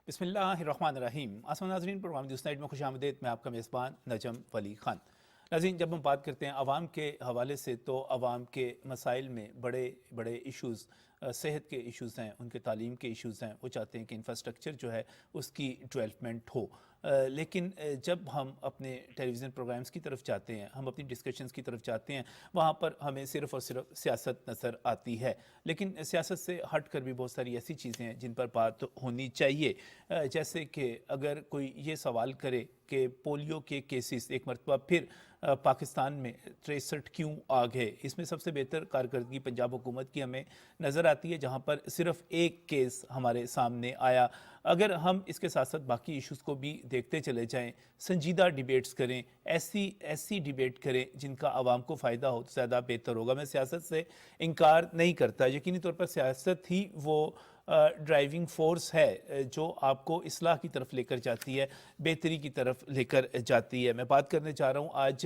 بسم اللہ الرحمن الرحیم۔ آسمان ناظرین، پروگرام نیوز نائٹ میں خوش آمدید۔ میں آپ کا میزبان نجم ولی خان۔ ناظرین، جب ہم بات کرتے ہیں عوام کے حوالے سے تو عوام کے مسائل میں بڑے بڑے ایشوز صحت کے ایشوز ہیں، ان کے تعلیم کے ایشوز ہیں۔ وہ چاہتے ہیں کہ انفراسٹرکچر جو ہے اس کی ڈیولپمنٹ ہو، لیکن جب ہم اپنے ٹیلی ویژن پروگرامز کی طرف جاتے ہیں، ہم اپنی ڈسکشنز کی طرف جاتے ہیں، وہاں پر ہمیں صرف اور صرف سیاست نظر آتی ہے۔ لیکن سیاست سے ہٹ کر بھی بہت ساری ایسی چیزیں ہیں جن پر بات ہونی چاہیے، جیسے کہ اگر کوئی یہ سوال کرے کہ پولیو کے کیسز ایک مرتبہ پھر پاکستان میں 63 کیوں آ گئے، اس میں سب سے بہتر کارکردگی پنجاب حکومت کی ہمیں نظر آتی ہے، جہاں پر صرف ایک کیس ہمارے سامنے آیا۔ اگر ہم اس کے ساتھ ساتھ باقی ایشوز کو بھی دیکھتے چلے جائیں، سنجیدہ ڈیبیٹس کریں، ایسی ڈیبیٹ کریں جن کا عوام کو فائدہ ہو تو زیادہ بہتر ہوگا۔ میں سیاست سے انکار نہیں کرتا، یقینی طور پر سیاست ہی وہ ڈرائیونگ فورس ہے جو آپ کو اصلاح کی طرف لے کر جاتی ہے، بہتری کی طرف لے کر جاتی ہے۔ میں بات کرنے چاہ رہا ہوں آج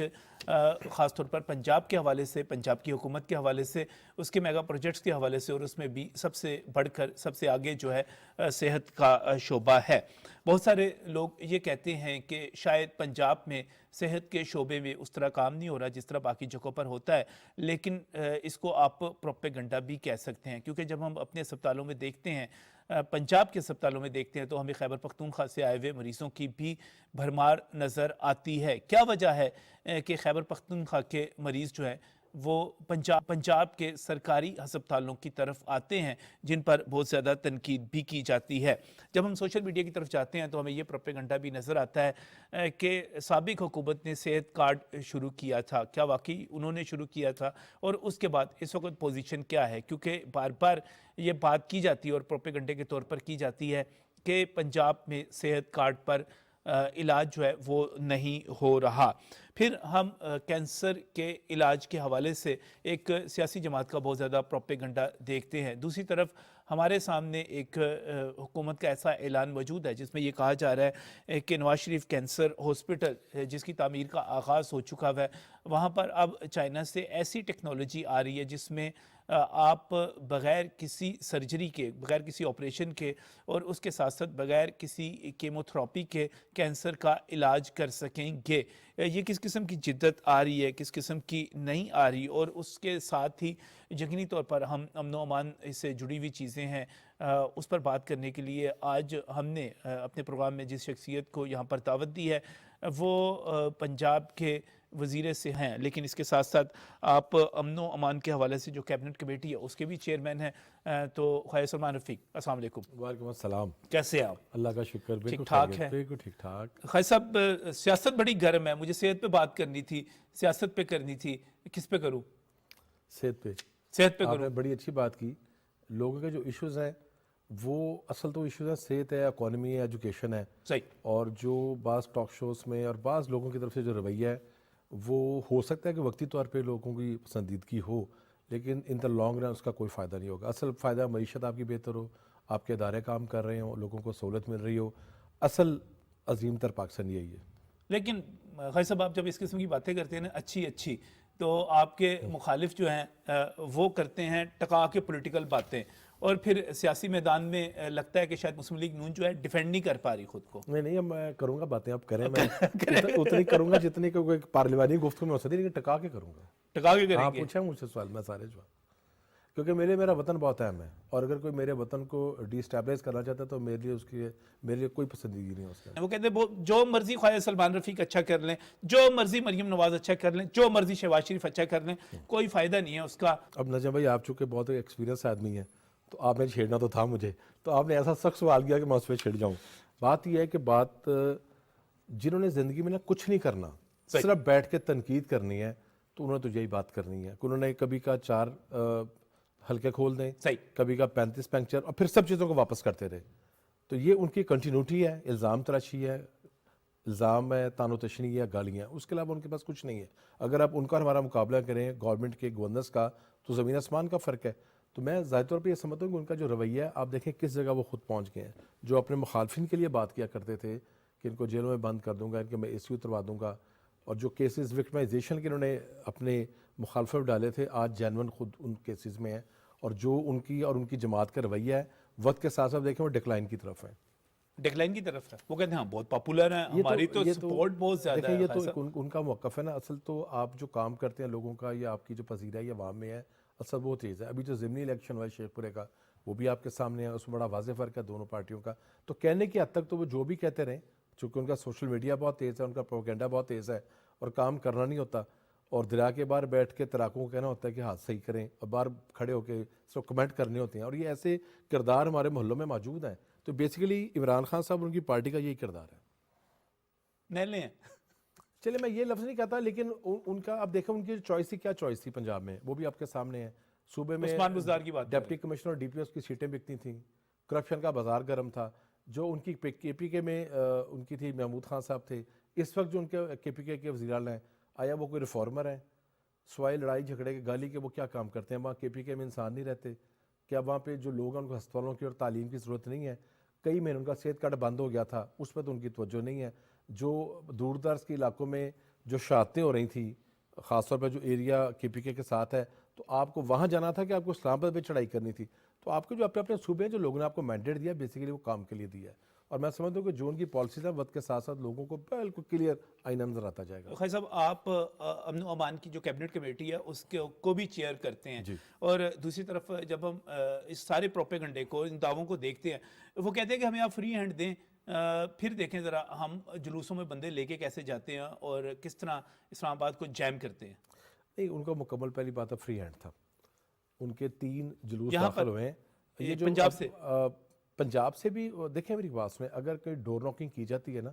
خاص طور پر پنجاب کے حوالے سے، پنجاب کی حکومت کے حوالے سے، اس کے میگا پروجیکٹس کے حوالے سے، اور اس میں بھی سب سے بڑھ کر سب سے آگے جو ہے صحت کا شعبہ ہے۔ بہت سارے لوگ یہ کہتے ہیں کہ شاید پنجاب میں صحت کے شعبے میں اس طرح کام نہیں ہو رہا جس طرح باقی جگہوں پر ہوتا ہے، لیکن اس کو آپ پروپیگنڈا بھی کہہ سکتے ہیں، کیونکہ جب ہم اپنے اسپتالوں میں دیکھتے ہیں، پنجاب کے اسپتالوں میں دیکھتے ہیں، تو ہمیں خیبر پختونخوا سے آئے ہوئے مریضوں کی بھی بھرمار نظر آتی ہے۔ کیا وجہ ہے کہ خیبر پختونخوا کے مریض جو ہیں وہ پنجاب کے سرکاری ہسپتالوں کی طرف آتے ہیں، جن پر بہت زیادہ تنقید بھی کی جاتی ہے؟ جب ہم سوشل میڈیا کی طرف جاتے ہیں تو ہمیں یہ پروپیگنڈا بھی نظر آتا ہے کہ سابق حکومت نے صحت کارڈ شروع کیا تھا۔ کیا واقعی انہوں نے شروع کیا تھا؟ اور اس کے بعد اس وقت پوزیشن کیا ہے؟ کیونکہ بار بار یہ بات کی جاتی ہے اور پروپیگنڈے کے طور پر کی جاتی ہے کہ پنجاب میں صحت کارڈ پر علاج جو ہے وہ نہیں ہو رہا۔ پھر ہم کینسر کے علاج کے حوالے سے ایک سیاسی جماعت کا بہت زیادہ پروپیگنڈا دیکھتے ہیں۔ دوسری طرف ہمارے سامنے ایک حکومت کا ایسا اعلان موجود ہے جس میں یہ کہا جا رہا ہے کہ نواز شریف کینسر ہاسپٹل جس کی تعمیر کا آغاز ہو چکا ہے، وہاں پر اب چائنا سے ایسی ٹیکنالوجی آ رہی ہے جس میں آپ بغیر کسی سرجری کے، بغیر کسی آپریشن کے، اور اس کے ساتھ ساتھ بغیر کسی کیموتھراپی کے کینسر کا علاج کر سکیں گے۔ یہ کس قسم کی جدت آ رہی ہے، کس قسم کی نہیں آ رہی، اور اس کے ساتھ ہی یقینی طور پر ہم امن و امان سے جڑی ہوئی چیزیں ہیں، اس پر بات کرنے کے لیے آج ہم نے اپنے پروگرام میں جس شخصیت کو یہاں پر دعوت دی ہے وہ پنجاب کے وزیر سے ہیں، لیکن اس کے ساتھ ساتھ آپ امن و امان کے حوالے سے جو کیبنٹ کمیٹی ہے اس کے بھی چیئرمین ہیں، تو خواجہ سلمان رفیق، السلام علیکم۔ وعلیکم السلام۔ کیسے ہیں آپ؟ اللہ کا شکر، بالکل ٹھیک ٹھاک ہے؟ بالکل ٹھیک ٹھاک۔ خواجہ صاحب، سیاست بڑی گرم ہے، مجھے صحت پہ بات کرنی تھی، سیاست پہ کرنی تھی، کس پہ کروں؟ صحت پہ صحت پہ آپ کروں؟ نے بڑی اچھی بات کی۔ لوگوں کے جو ایشوز ہیں وہ اصل تو ایشوز ہیں صحت ہے، اکانومی ہے، ایجوکیشن ہے، صحیح۔ اور جو بعض ٹاک شوز میں اور بعض لوگوں کی طرف سے جو رویہ ہے وہ ہو سکتا ہے کہ وقتی طور پہ لوگوں کی پسندیدگی ہو، لیکن ان دا لانگ رن اس کا کوئی فائدہ نہیں ہوگا۔ اصل فائدہ معیشت آپ کی بہتر ہو، آپ کے ادارے کام کر رہے ہوں، لوگوں کو سہولت مل رہی ہو، اصل عظیم تر پاکستان یہی ہے۔ لیکن خواجہ صاحب، آپ جب اس قسم کی باتیں کرتے ہیں نا اچھی تو آپ کے مخالف جو ہیں وہ کرتے ہیں ٹکا کے پولیٹیکل باتیں، اور پھر سیاسی میدان میں لگتا ہے کہ شاید مسلم لیگ نون جو ہے ڈیفینڈ نہیں کر پا رہی خود کو۔ نہیں اب میں کروں گا باتیں، آپ کریں، میں اتنی کروں گا جتنی کہ کوئی پارلیمانی گفتگو میں ہو سکتی ہے، لیکن ٹکا کے کروں گا۔ ٹکا کے کریں آپ گے؟ پوچھیں مجھ سے سوال، میں سارے جواب، کیونکہ میرا وطن بہت اہم ہے، اور اگر کوئی میرے وطن کو ڈی اسٹیبلائز کرنا چاہتا ہے تو میرے لیے کوئی پسندیدگی نہیں ہے اس کا۔ وہ کہتے ہیں جو مرضی خواجہ سلمان رفیق اچھا کر لیں، جو مرضی مریم نواز اچھا کر لیں، جو مرضی شہباز شریف اچھا کر لیں، کوئی فائدہ نہیں ہے اس کا۔ اب نجم بھائی، آپ چونکہ بہت ایکسپیرینس آدمی ہیں تو آپ نے چھیڑنا تو تھا مجھے، تو آپ نے ایسا سخت سوال کیا کہ میں اس پہ چھڑ جاؤں۔ بات یہ ہے کہ جنہوں نے زندگی میں کچھ نہیں کرنا، صرف بیٹھ کے تنقید کرنی ہے، تو انہوں نے تو یہی بات کرنی ہے کہ انہوں نے کبھی کا 4 حلقے کھول دیں، کبھی کا 35 پنکچر، اور پھر سب چیزوں کو واپس کرتے رہے۔ تو یہ ان کی کنٹینیوٹی ہے، الزام تراشی ہے، الزام ہے، تان و تشنیع ہے، گالیاں، اس کے علاوہ ان کے پاس کچھ نہیں ہے۔ اگر آپ ان کا ہمارا مقابلہ کریں گورنمنٹ کے گورنرز کا تو زمین آسمان کا فرق ہے۔ تو میں ظاہر طور پہ یہ سمجھتا ہوں کہ ان کا جو رویہ ہے، آپ دیکھیں کس جگہ وہ خود پہنچ گئے ہیں۔ جو اپنے مخالفین کے لیے بات کیا کرتے تھے کہ ان کو جیلوں میں بند کر دوں گا، ان کے میں ایسی اتروا دوں گا، اور جو کیسز وکٹمائزیشن کے انہوں نے اپنے مخالفت ڈالے تھے، آج جینون خود ان کیسز میں ہیں، اور جو ان کی جماعت کا رویہ ہے وقت کے ساتھ ساتھ دیکھیں وہ ڈکلائن کی طرف ہے۔ ڈکلائن کی طرف ہے. وہ کہتے ہیں ہاں بہت پاپولر ہیں, ہماری تو سپورٹ بہت زیادہ دیکھیں ہے. یہ تو ان کا موقف ہے نا. اصل تو آپ جو کام کرتے ہیں لوگوں کا یا آپ کی جو پذیرائی عوام میں ہے اصل وہ چیز ہے. ابھی جو ضمنی الیکشن ہوا ہے شیخ پورے کا وہ بھی آپ کے سامنے ہے, اس میں بڑا واضح فرق ہے دونوں پارٹیوں کا. تو کہنے کی حد تک تو وہ جو بھی کہتے رہیں, چونکہ ان کا سوشل میڈیا بہت تیز ہے, ان کا پروپیگنڈا بہت تیز ہے اور کام کرنا نہیں ہوتا, اور دریا کے باہر بیٹھ کے تراکوں کو کہنا ہوتا ہے کہ ہاتھ صحیح کریں, اور باہر کھڑے ہو کے سب کمنٹ کرنے ہوتے ہیں, اور یہ ایسے کردار ہمارے محلوں میں موجود ہیں. تو بیسیکلی عمران خان صاحب ان کی پارٹی کا یہی کردار ہے. نیلے ہیں. چلے میں یہ لفظ نہیں کہتا, لیکن ان کا آپ دیکھیں ان کی چوائس تھی, کیا چوائس تھی پنجاب میں, وہ بھی آپ کے سامنے ہے. صوبے میں عثمان بزدار کی بات ڈپٹی کمشنر اور ڈی پی ایس کی سیٹیں بکتی تھیں, کرپشن کا بازار گرم تھا. جو ان کی کے پی کے میں ان کی تھی محمود خان صاحب تھے, اس وقت جو ان کے کے پی کے وزیر اعلیٰ ہیں, آیا وہ کوئی ریفارمر ہیں؟ سوائے لڑائی جھگڑے کے گالی کے وہ کیا کام کرتے ہیں؟ وہاں کے پی کے میں انسان نہیں رہتے کیا؟ وہاں پہ جو لوگ ہیں ان کو ہسپتالوں کی اور تعلیم کی ضرورت نہیں ہے؟ کئی مہینے ان کا صحت کارڈ بند ہو گیا تھا, اس پہ تو ان کی توجہ نہیں ہے. جو دور دراز کے علاقوں میں جو شہادتیں ہو رہی تھیں, خاص طور پہ جو ایریا کے پی کے ساتھ ہے, تو آپ کو وہاں جانا تھا کہ آپ کو اسلام آباد پہ چڑھائی کرنی تھی. تو آپ کے جو اپنے صوبے ہیں جو لوگوں نے آپ کو مینڈیٹ دیا بیسیکلی وہ کام کے لیے دیا ہے. اور میں سمجھتا ہوں کہ جو ان کی پالیسیز ہیں وقت کے ساتھ ساتھ لوگوں کو بالکل کلیئر آئینہ نظر آتا جائے گا. خیر صاحب, آپ امن و امان کی جو کیبنٹ کمیٹی ہے اس کو بھی چیئر کرتے ہیں, اور دوسری طرف جب ہم اس سارے پروپیگنڈے کو, ان دعووں کو دیکھتے ہیں, وہ کہتے ہیں کہ ہمیں آپ فری ہینڈ دیں, پھر دیکھیں ذرا ہم جلوسوں میں بندے لے کے کیسے جاتے ہیں اور کس طرح اسلام آباد کو جیم کرتے ہیں. نہیں, ان کا مکمل پہلی بات ہے فری ہینڈ تھا. ان کے 3 جلوس داخل ہوئے ہیں. یہ جو پنجاب سے بھی دیکھیں میری بات میں, اگر کوئی ڈور ناکنگ کی جاتی ہے نا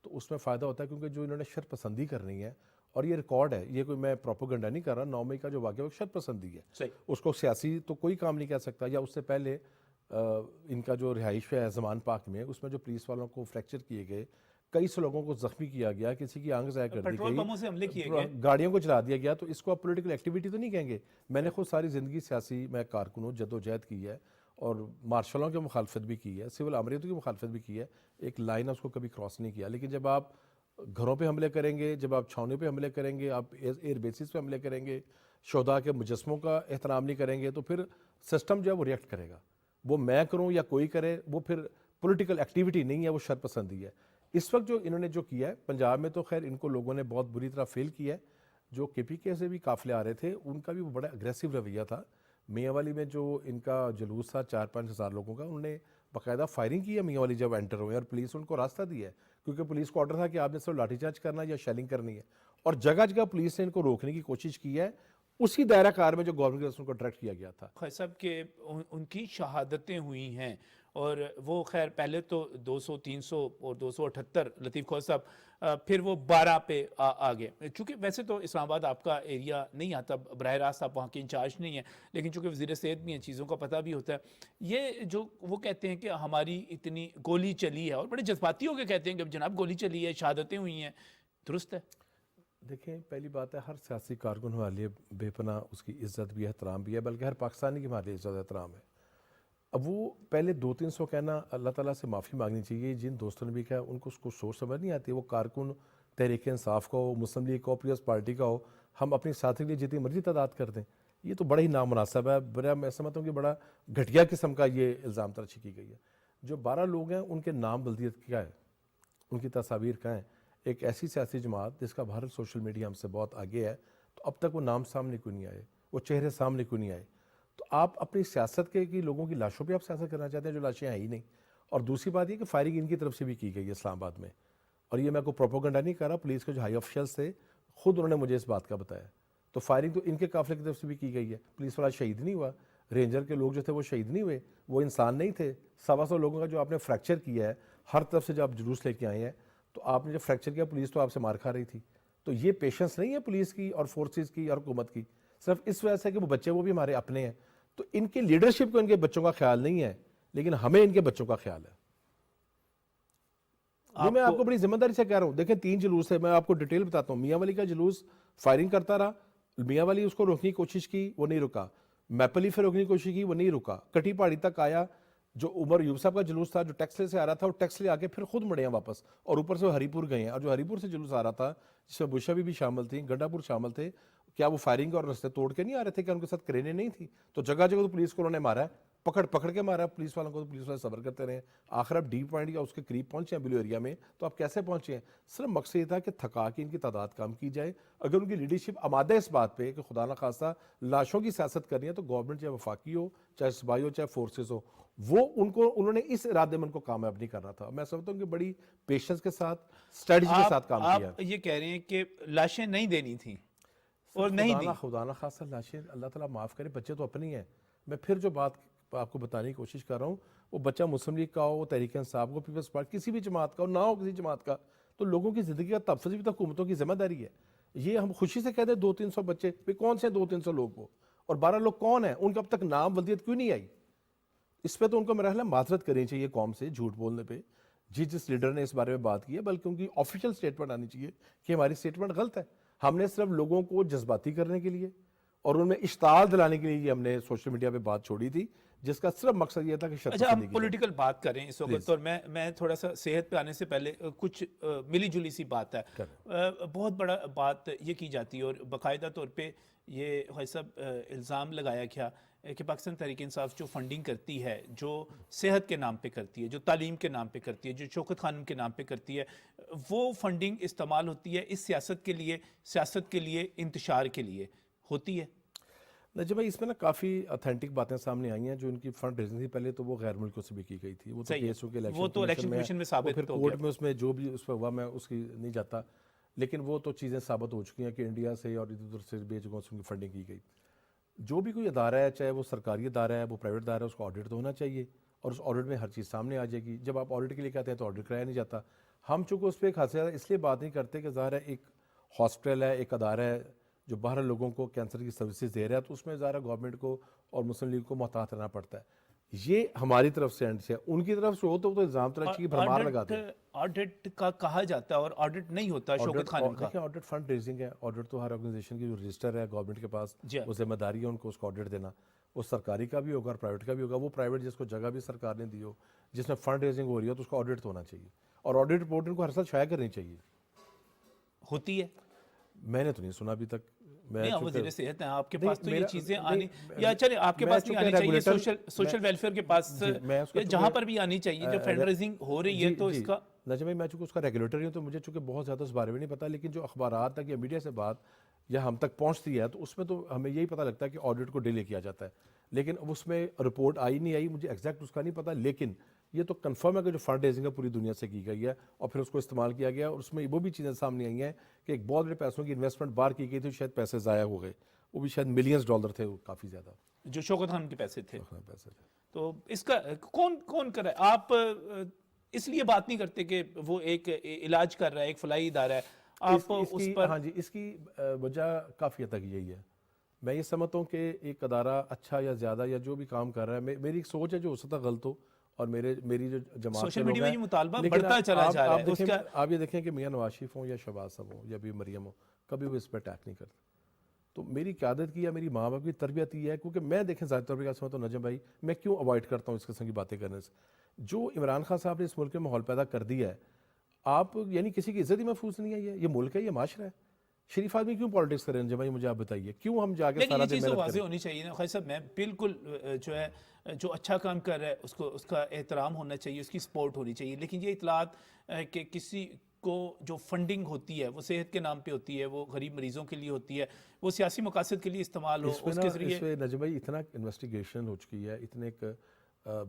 تو اس میں فائدہ ہوتا ہے, کیونکہ جو انہوں نے شرط پسندی کرنی ہے, اور یہ ریکارڈ ہے, یہ کوئی میں پروپیگنڈا نہیں کر رہا, 9 مئی کا جو واقعہ ہے وہ شرط پسندی ہے. اس کو سیاسی تو کوئی کام نہیں کہہ سکتا. یا اس سے پہلے ان کا جو رہائش ہے زمان پاک میں, اس میں جو پولیس والوں کو فریکچر کیے گئے, کئی سو لوگوں کو زخمی کیا گیا, کسی کی آنکھ ضائع کر دی گئی, گاڑیوں کو چلا دیا گیا, تو اس کو آپ پولیٹیکل ایکٹیویٹی تو نہیں کہیں گے. میں نے خود ساری زندگی سیاسی میں کارکن ہوں, جد و جہد کی ہے, اور مارشلوں کی مخالفت بھی کی ہے, سول امریتوں کی مخالفت بھی کی ہے. ایک لائن اس کو کبھی کراس نہیں کیا. لیکن جب آپ گھروں پہ حملے کریں گے, جب آپ چھاؤنیوں پہ حملے کریں گے, آپ ایئر بیسز پہ حملے کریں گے, شہداء کے مجسموں کا احترام نہیں کریں گے, تو پھر سسٹم جو ہے وہ ریئیکٹ کرے گا. وہ میں کروں یا کوئی کرے, وہ پھر پولیٹیکل ایکٹیویٹی نہیں ہے, وہ شرط پسندی ہے. اس وقت جو انہوں نے جو کیا ہے پنجاب میں, تو خیر ان کو لوگوں نے بہت بری طرح فیل کیا ہے. جو کے پی کے سے بھی قافلے آ رہے تھے, ان کا بھی بڑا اگریسو رویہ تھا. میاں والی میں جو ان کا جلوس تھا 4-5 ہزار لوگوں کا, انہوں نے باقاعدہ فائرنگ کی ہے میاں والی جب انٹر ہوئے, اور پولیس ان کو راستہ دیا ہے, کیونکہ پولیس کو آرڈر تھا کہ آپ نے صرف لاٹھی چارج کرنا یا شیلنگ کرنی ہے. اور جگہ جگہ پولیس نے ان کو روکنے کی کوشش کی ہے, اسی دائرہ کار میں جو گورنمنٹ کو ڈائریکٹ کیا گیا تھا. خیر صاحب کہ ان کی شہادتیں ہوئی ہیں, اور وہ خیر پہلے تو 200 300 اور 278 لطیف کھوسہ صاحب, پھر وہ 12 پہ آ گئے. چونکہ ویسے تو اسلام آباد آپ کا ایریا نہیں آتا براہ راست, آپ وہاں کے انچارج نہیں ہیں, لیکن چونکہ وزیر صحت بھی ہیں, چیزوں کا پتہ بھی ہوتا ہے. یہ جو وہ کہتے ہیں کہ ہماری اتنی گولی چلی ہے, اور بڑے جذباتی ہو کے کہتے ہیں کہ جناب گولی چلی ہے, شہادتیں ہوئی ہیں, درست ہے؟ دیکھیں پہلی بات ہے, ہر سیاسی کارکن ہمارے لیے بے پناہ اس کی عزت بھی ہے, احترام بھی ہے, بلکہ ہر پاکستانی کی ہمارے لیے عزت احترام ہے. اب وہ پہلے 200-300 کہنا, اللہ تعالیٰ سے معافی مانگنی چاہیے. جن دوستوں نے بھی کہا ان کو اس کو سوچ سمجھ نہیں آتی. وہ کارکن تحریک انصاف کا ہو, مسلم لیگ کا ہو, پیپلز پارٹی کا ہو, ہم اپنی ساتھی کے لیے جتنی مرضی تعداد کر دیں, یہ تو بڑا ہی نامناسب ہے. میں سمجھتا ہوں کہ بڑا گھٹیا قسم کا یہ الزام تراشی کی گئی ہے. جو 12 لوگ ہیں ان کے نام بلدیت کیا ہے, ان کی تصاویر کہاں ہیں؟ ایک ایسی سیاسی جماعت جس کا بھارت سوشل میڈیا ہم سے بہت آگے ہے, تو اب تک وہ نام سامنے کیوں نہیں آئے, وہ چہرے سامنے کیوں نہیں آئے؟ تو آپ اپنی سیاست کے لوگوں کی لاشوں پہ آپ سیاست کرنا چاہتے ہیں جو لاشیں ہیں ہی نہیں. اور دوسری بات یہ کہ فائرنگ ان کی طرف سے بھی کی گئی ہے اسلام آباد میں, اور یہ میں کو پروپیگنڈا نہیں کر رہا, پولیس کے جو ہائی آفیشلز تھے خود انہوں نے مجھے اس بات کا بتایا. تو فائرنگ تو ان کے قافلے کی طرف سے بھی کی گئی ہے. پولیس والا شہید نہیں ہوا, رینجر کے لوگ جو تھے وہ شہید نہیں ہوئے, وہ انسان نہیں تھے. 125 لوگوں کا جو آپ نے فریکچر کیا ہے, ہر طرف سے جو آپ جلوس لے کے آئے ہیں, تو آپ نے جب فریکچر کیا پولیس تو آپ سے مار کھا رہی تھی. تو یہ پیشنس نہیں ہے پولیس کی اور فورسز کی اور حکومت کی, صرف اس وجہ سے کہ وہ بچے وہ بھی ہمارے اپنے ہیں. تو ان کی لیڈرشپ کو ان کے بچوں کا خیال نہیں ہے, لیکن ہمیں ان کے بچوں کا خیال ہے. یہ میں آپ کو بڑی ذمہ داری سے کہہ رہا ہوں. دیکھیں 3 جلوس ہے, میں آپ کو ڈیٹیل بتاتا ہوں. میاں والی کا جلوس فائرنگ کرتا رہا, میاں والی اس کو روکنے کی کوشش کی, وہ نہیں رکا. میپلی سے روکنے کی کوشش کی, وہ نہیں رکا. کٹی پہاڑی تک آیا. جو عمر ایوب صاحب کا جلوس تھا جو ٹیکسلے سے آ رہا تھا, وہ ٹیکسلے آ کے پھر خود مڑے ہیں واپس, اور اوپر سے وہ ہری پور گئے ہیں. اور جو ہری پور سے جلوس آ رہا تھا جس میں بشا بھی شامل تھیں, گڈھا پور شامل تھے, کیا وہ فائرنگ اور رستے توڑ کے نہیں آ رہے تھے؟ کہ ان کے ساتھ کرینے نہیں تھی؟ تو جگہ جگہ تو پولیس کو انہوں نے مارا ہے. پکڑ کے مارا پولیس والوں کو، تو پولیس والے صبر کرتے رہے، آخر آپ ڈی پوائنٹ یا اس کے قریب پہنچے ہیں بلو ایریا میں، تو آپ کیسے پہنچے ہیں؟ صرف مقصد یہ تھا کہ تھکا کے ان کی تعداد کم کی جائے. اگر ان کی لیڈرشپ آمادہ ہے اس بات پہ کہ خدا نخواستہ لاشوں کی سیاست کرنی ہے، تو گورنمنٹ چاہے وفاقی ہو، چاہے صوبائی ہو، چاہے فورسز ہو، وہ انہوں نے اس ارادے میں ان کو کامیاب نہیں کرنا تھا. میں سمجھتا ہوں کہ بڑی پیشنس کے ساتھ، اسٹریٹجی کے ساتھ کام کیا. آپ یہ کہہ رہے ہیں کہ لاشیں نہیں دینی تھیں اور نہیں دی. خدا نہ خاصا لاشیں اللہ تعالیٰ معاف کرے، بچے تو اپنی ہیں. میں پھر جو بات آپ کو بتانے کی کوشش کر رہا ہوں، وہ بچہ مسلم لیگ کا ہو، وہ تحریک انصاف کو، پیپلز پارٹی، کسی بھی جماعت کا ہو، نہ ہو کسی جماعت کا، تو لوگوں کی زندگی کا تحفظ بھی تو حکومتوں کی ذمہ داری ہے. یہ ہم خوشی سے کہتے ہیں 200-300 بچے، کون سے 200-300 لوگ وہ، اور 12 لوگ کون ہیں، ان کا اب تک نام ولدیت کیوں نہیں آئی؟ اس پہ تو ان کو میرا خیال ہے معذرت کرنی چاہیے قوم سے جھوٹ بولنے پہ. جس لیڈر نے اس بارے میں بات کی ہے، بلکہ ان کی آفیشیل سٹیٹمنٹ آنی چاہیے کہ ہماری سٹیٹمنٹ غلط ہے. ہم نے صرف لوگوں کو جذباتی کرنے کے لیے اور ان میں اشتعال دلانے کے لیے یہ ہم نے سوشل میڈیا پہ بات چھوڑی تھی، جس کا صرف مقصد یہ تھا کہ اچھا ہم پولیٹیکل بات کریں اس وقت، اور میں تھوڑا سا صحت پہ آنے سے پہلے کچھ ملی جلی سی بات ہے. بہت بڑا بات یہ کی جاتی ہے اور باقاعدہ طور پہ یہ خواجہ صاحب الزام لگایا گیا کہ پاکستان تحریک انصاف جو فنڈنگ کرتی ہے، جو صحت کے نام پہ کرتی ہے، جو تعلیم کے نام پہ کرتی ہے، جو شوکت خانم کے نام پہ کرتی ہے، وہ فنڈنگ استعمال ہوتی ہے اس سیاست کے لیے انتشار کے لیے ہوتی ہے. نجم بھائی، اس میں نا کافی اتھینٹک باتیں سامنے آئی ہیں. جو ان کی فنڈ ریزنگ تھی پہلے، تو وہ غیر ملکوں سے بھی کی گئی تھی. وہ تو کیسوں کے الیکشن کمیشن میں ثابت پھر کورٹ میں اس میں جو بھی اس پہ ہوا، میں اس کی نہیں جاتا، لیکن وہ تو چیزیں ثابت ہو چکی ہیں کہ انڈیا سے اور ادھر ادھر سے بے جگہوں سے ان کی فنڈنگ کی گئی. جو بھی کوئی ادارہ ہے، چاہے وہ سرکاری ادارہ ہے، وہ پرائیویٹ ادارہ ہے، اس کو آڈٹ تو ہونا چاہیے، اور اس آڈٹ میں ہر چیز سامنے آ جائے گی. جب آپ آڈٹ کے لیے کہتے ہیں تو آڈٹ کرایا نہیں جاتا. ہم چونکہ اس پہ ایک حادثہ اس لیے بات نہیں کرتے کہ ظاہر ہے ایک ہاسپٹل ہے، ایک ادارہ ہے جو باہر لوگوں کو کینسر کی سروسز دے رہا ہے، تو اس میں ظاہر گورنمنٹ کو اور مسلم لیگ کو محتاط رہنا پڑتا ہے. یہ ہماری طرف سے اینڈ سے ہے. ان کی طرف سے ہو تو الزام ترقی کی بھرمار لگاتے ہیں. آڈٹ کا کہا جاتا ہے اور آڈٹ نہیں ہوتا شوکت خانم کا. دیکھیں، آڈٹ فنڈ ریزنگ ہے. آڈٹ تو ہر آرگنائزیشن کی جو رجسٹر ہے گورنمنٹ کے پاس، وہ ذمہ داری ہے ان کو اس کو آڈٹ دینا. وہ سرکاری کا بھی ہوگا اور پرائیویٹ کا بھی ہوگا. وہ پرائیویٹ جس کو جگہ بھی سرکار نے دی ہو، جس میں فنڈ ریزنگ ہو رہی ہو، تو اس کو آڈٹ تو ہونا چاہیے، اور آڈٹ رپورٹ ان کو ہر سال شائع کرنی چاہیے. ہوتی ہے؟ میں نے تو نہیں سنا ابھی تک. وزیر صحت ہیں آپ کے پاس، تو یہ چیزیں آنی یا چلے آپ کے پاس نہیں آنی چاہیے، سوشل ویلفیئر کے پاس جہاں پر بھی آنی چاہیے. جب فنڈ ریزنگ ہو رہی ہے تو اس کا نجم بھائی، میں چونکہ اس کا ریگولیٹر ہوں تو مجھے چونکہ بہت زیادہ اس بارے میں نہیں پتا، لیکن جو اخبارات تک یا میڈیا سے بات یا ہم تک پہنچتی ہے، تو اس میں تو ہمیں یہی پتہ لگتا ہے کہ آڈٹ کو ڈیلے کیا جاتا ہے. لیکن اب اس میں رپورٹ آئی نہیں آئی، مجھے ایگزیکٹ اس کا نہیں پتا. لیکن یہ تو کنفرم ہے کہ جو فنڈ ریزنگ ہے پوری دنیا سے کی گئی ہے اور پھر اس کو استعمال کیا گیا. اور اس میں وہ بھی چیزیں سامنے آئی ہیں کہ ایک بہت بڑے پیسوں کی انویسٹمنٹ باہر کی گئی تھی، شاید پیسے ضائع ہو گئے. وہ بھی شاید ملینز ڈالر تھے، وہ کافی زیادہ جو شوکت خانم کے پیسے تھے. تو اس کا کون کرے؟ آپ اس لیے بات نہیں کرتے کہ وہ ایک علاج کر رہا ہے، ایک فلاحی ادارہ ہے، آپ اس پر؟ ہاں جی، اس کی وجہ کافی حد تک یہی ہے. میں یہ سمجھتا ہوں کہ ایک ادارہ اچھا یا زیادہ یا جو بھی کام کر رہا ہے، میری ایک سوچ ہے جو ہو سکتا غلط ہو، اور میری جو جماعت سوشل میڈیا میں یہ مطالبہ بڑھتا چلا جا رہا ہے. آپ یہ دیکھیں کہ میاں نواز شریف ہوں یا شہباز صاحب ہوں یا بھی مریم ہو، کبھی وہ اس پہ اٹیک نہیں کرتے. تو میری قیادت کی یا میری ماں باپ کی تربیت یہ ہے، کیونکہ میں دیکھیں ذاتی طور پہ سمجھتا ہوں نجم بھائی، میں کیوں اوائڈ کرتا ہوں اس قسم کی باتیں کرنے سے. جو عمران خان صاحب نے اس ملک میں ماحول پیدا کر دیا ہے، آپ یعنی کسی کی عزت ہی محفوظ نہیں ہے. یہ ملک ہے، یہ معاشرہ ہے. شریف آدمی کیوں پالیٹکس کریں نجم بھائی؟ مجھے آپ بتائیے کیوں ہم جا کے سارا دن محنت کریں؟ لیکن یہ چیز واضح ہونی چاہیے نا خواجہ صاحب. میں بالکل جو ہے جو اچھا کام کر رہا ہے اس کا احترام ہونا چاہیے، اس کی سپورٹ ہونی چاہیے. لیکن یہ اطلاعات کہ کسی کو جو فنڈنگ ہوتی ہے وہ صحت کے نام پہ ہوتی ہے، وہ غریب مریضوں کے لیے ہوتی ہے، وہ سیاسی مقاصد کے لیے استعمال ہو، اس کے ذریعے. اس پہ نجم بھائی اتنا انویسٹیگیشن ہو چکی ہے، اتنے ایک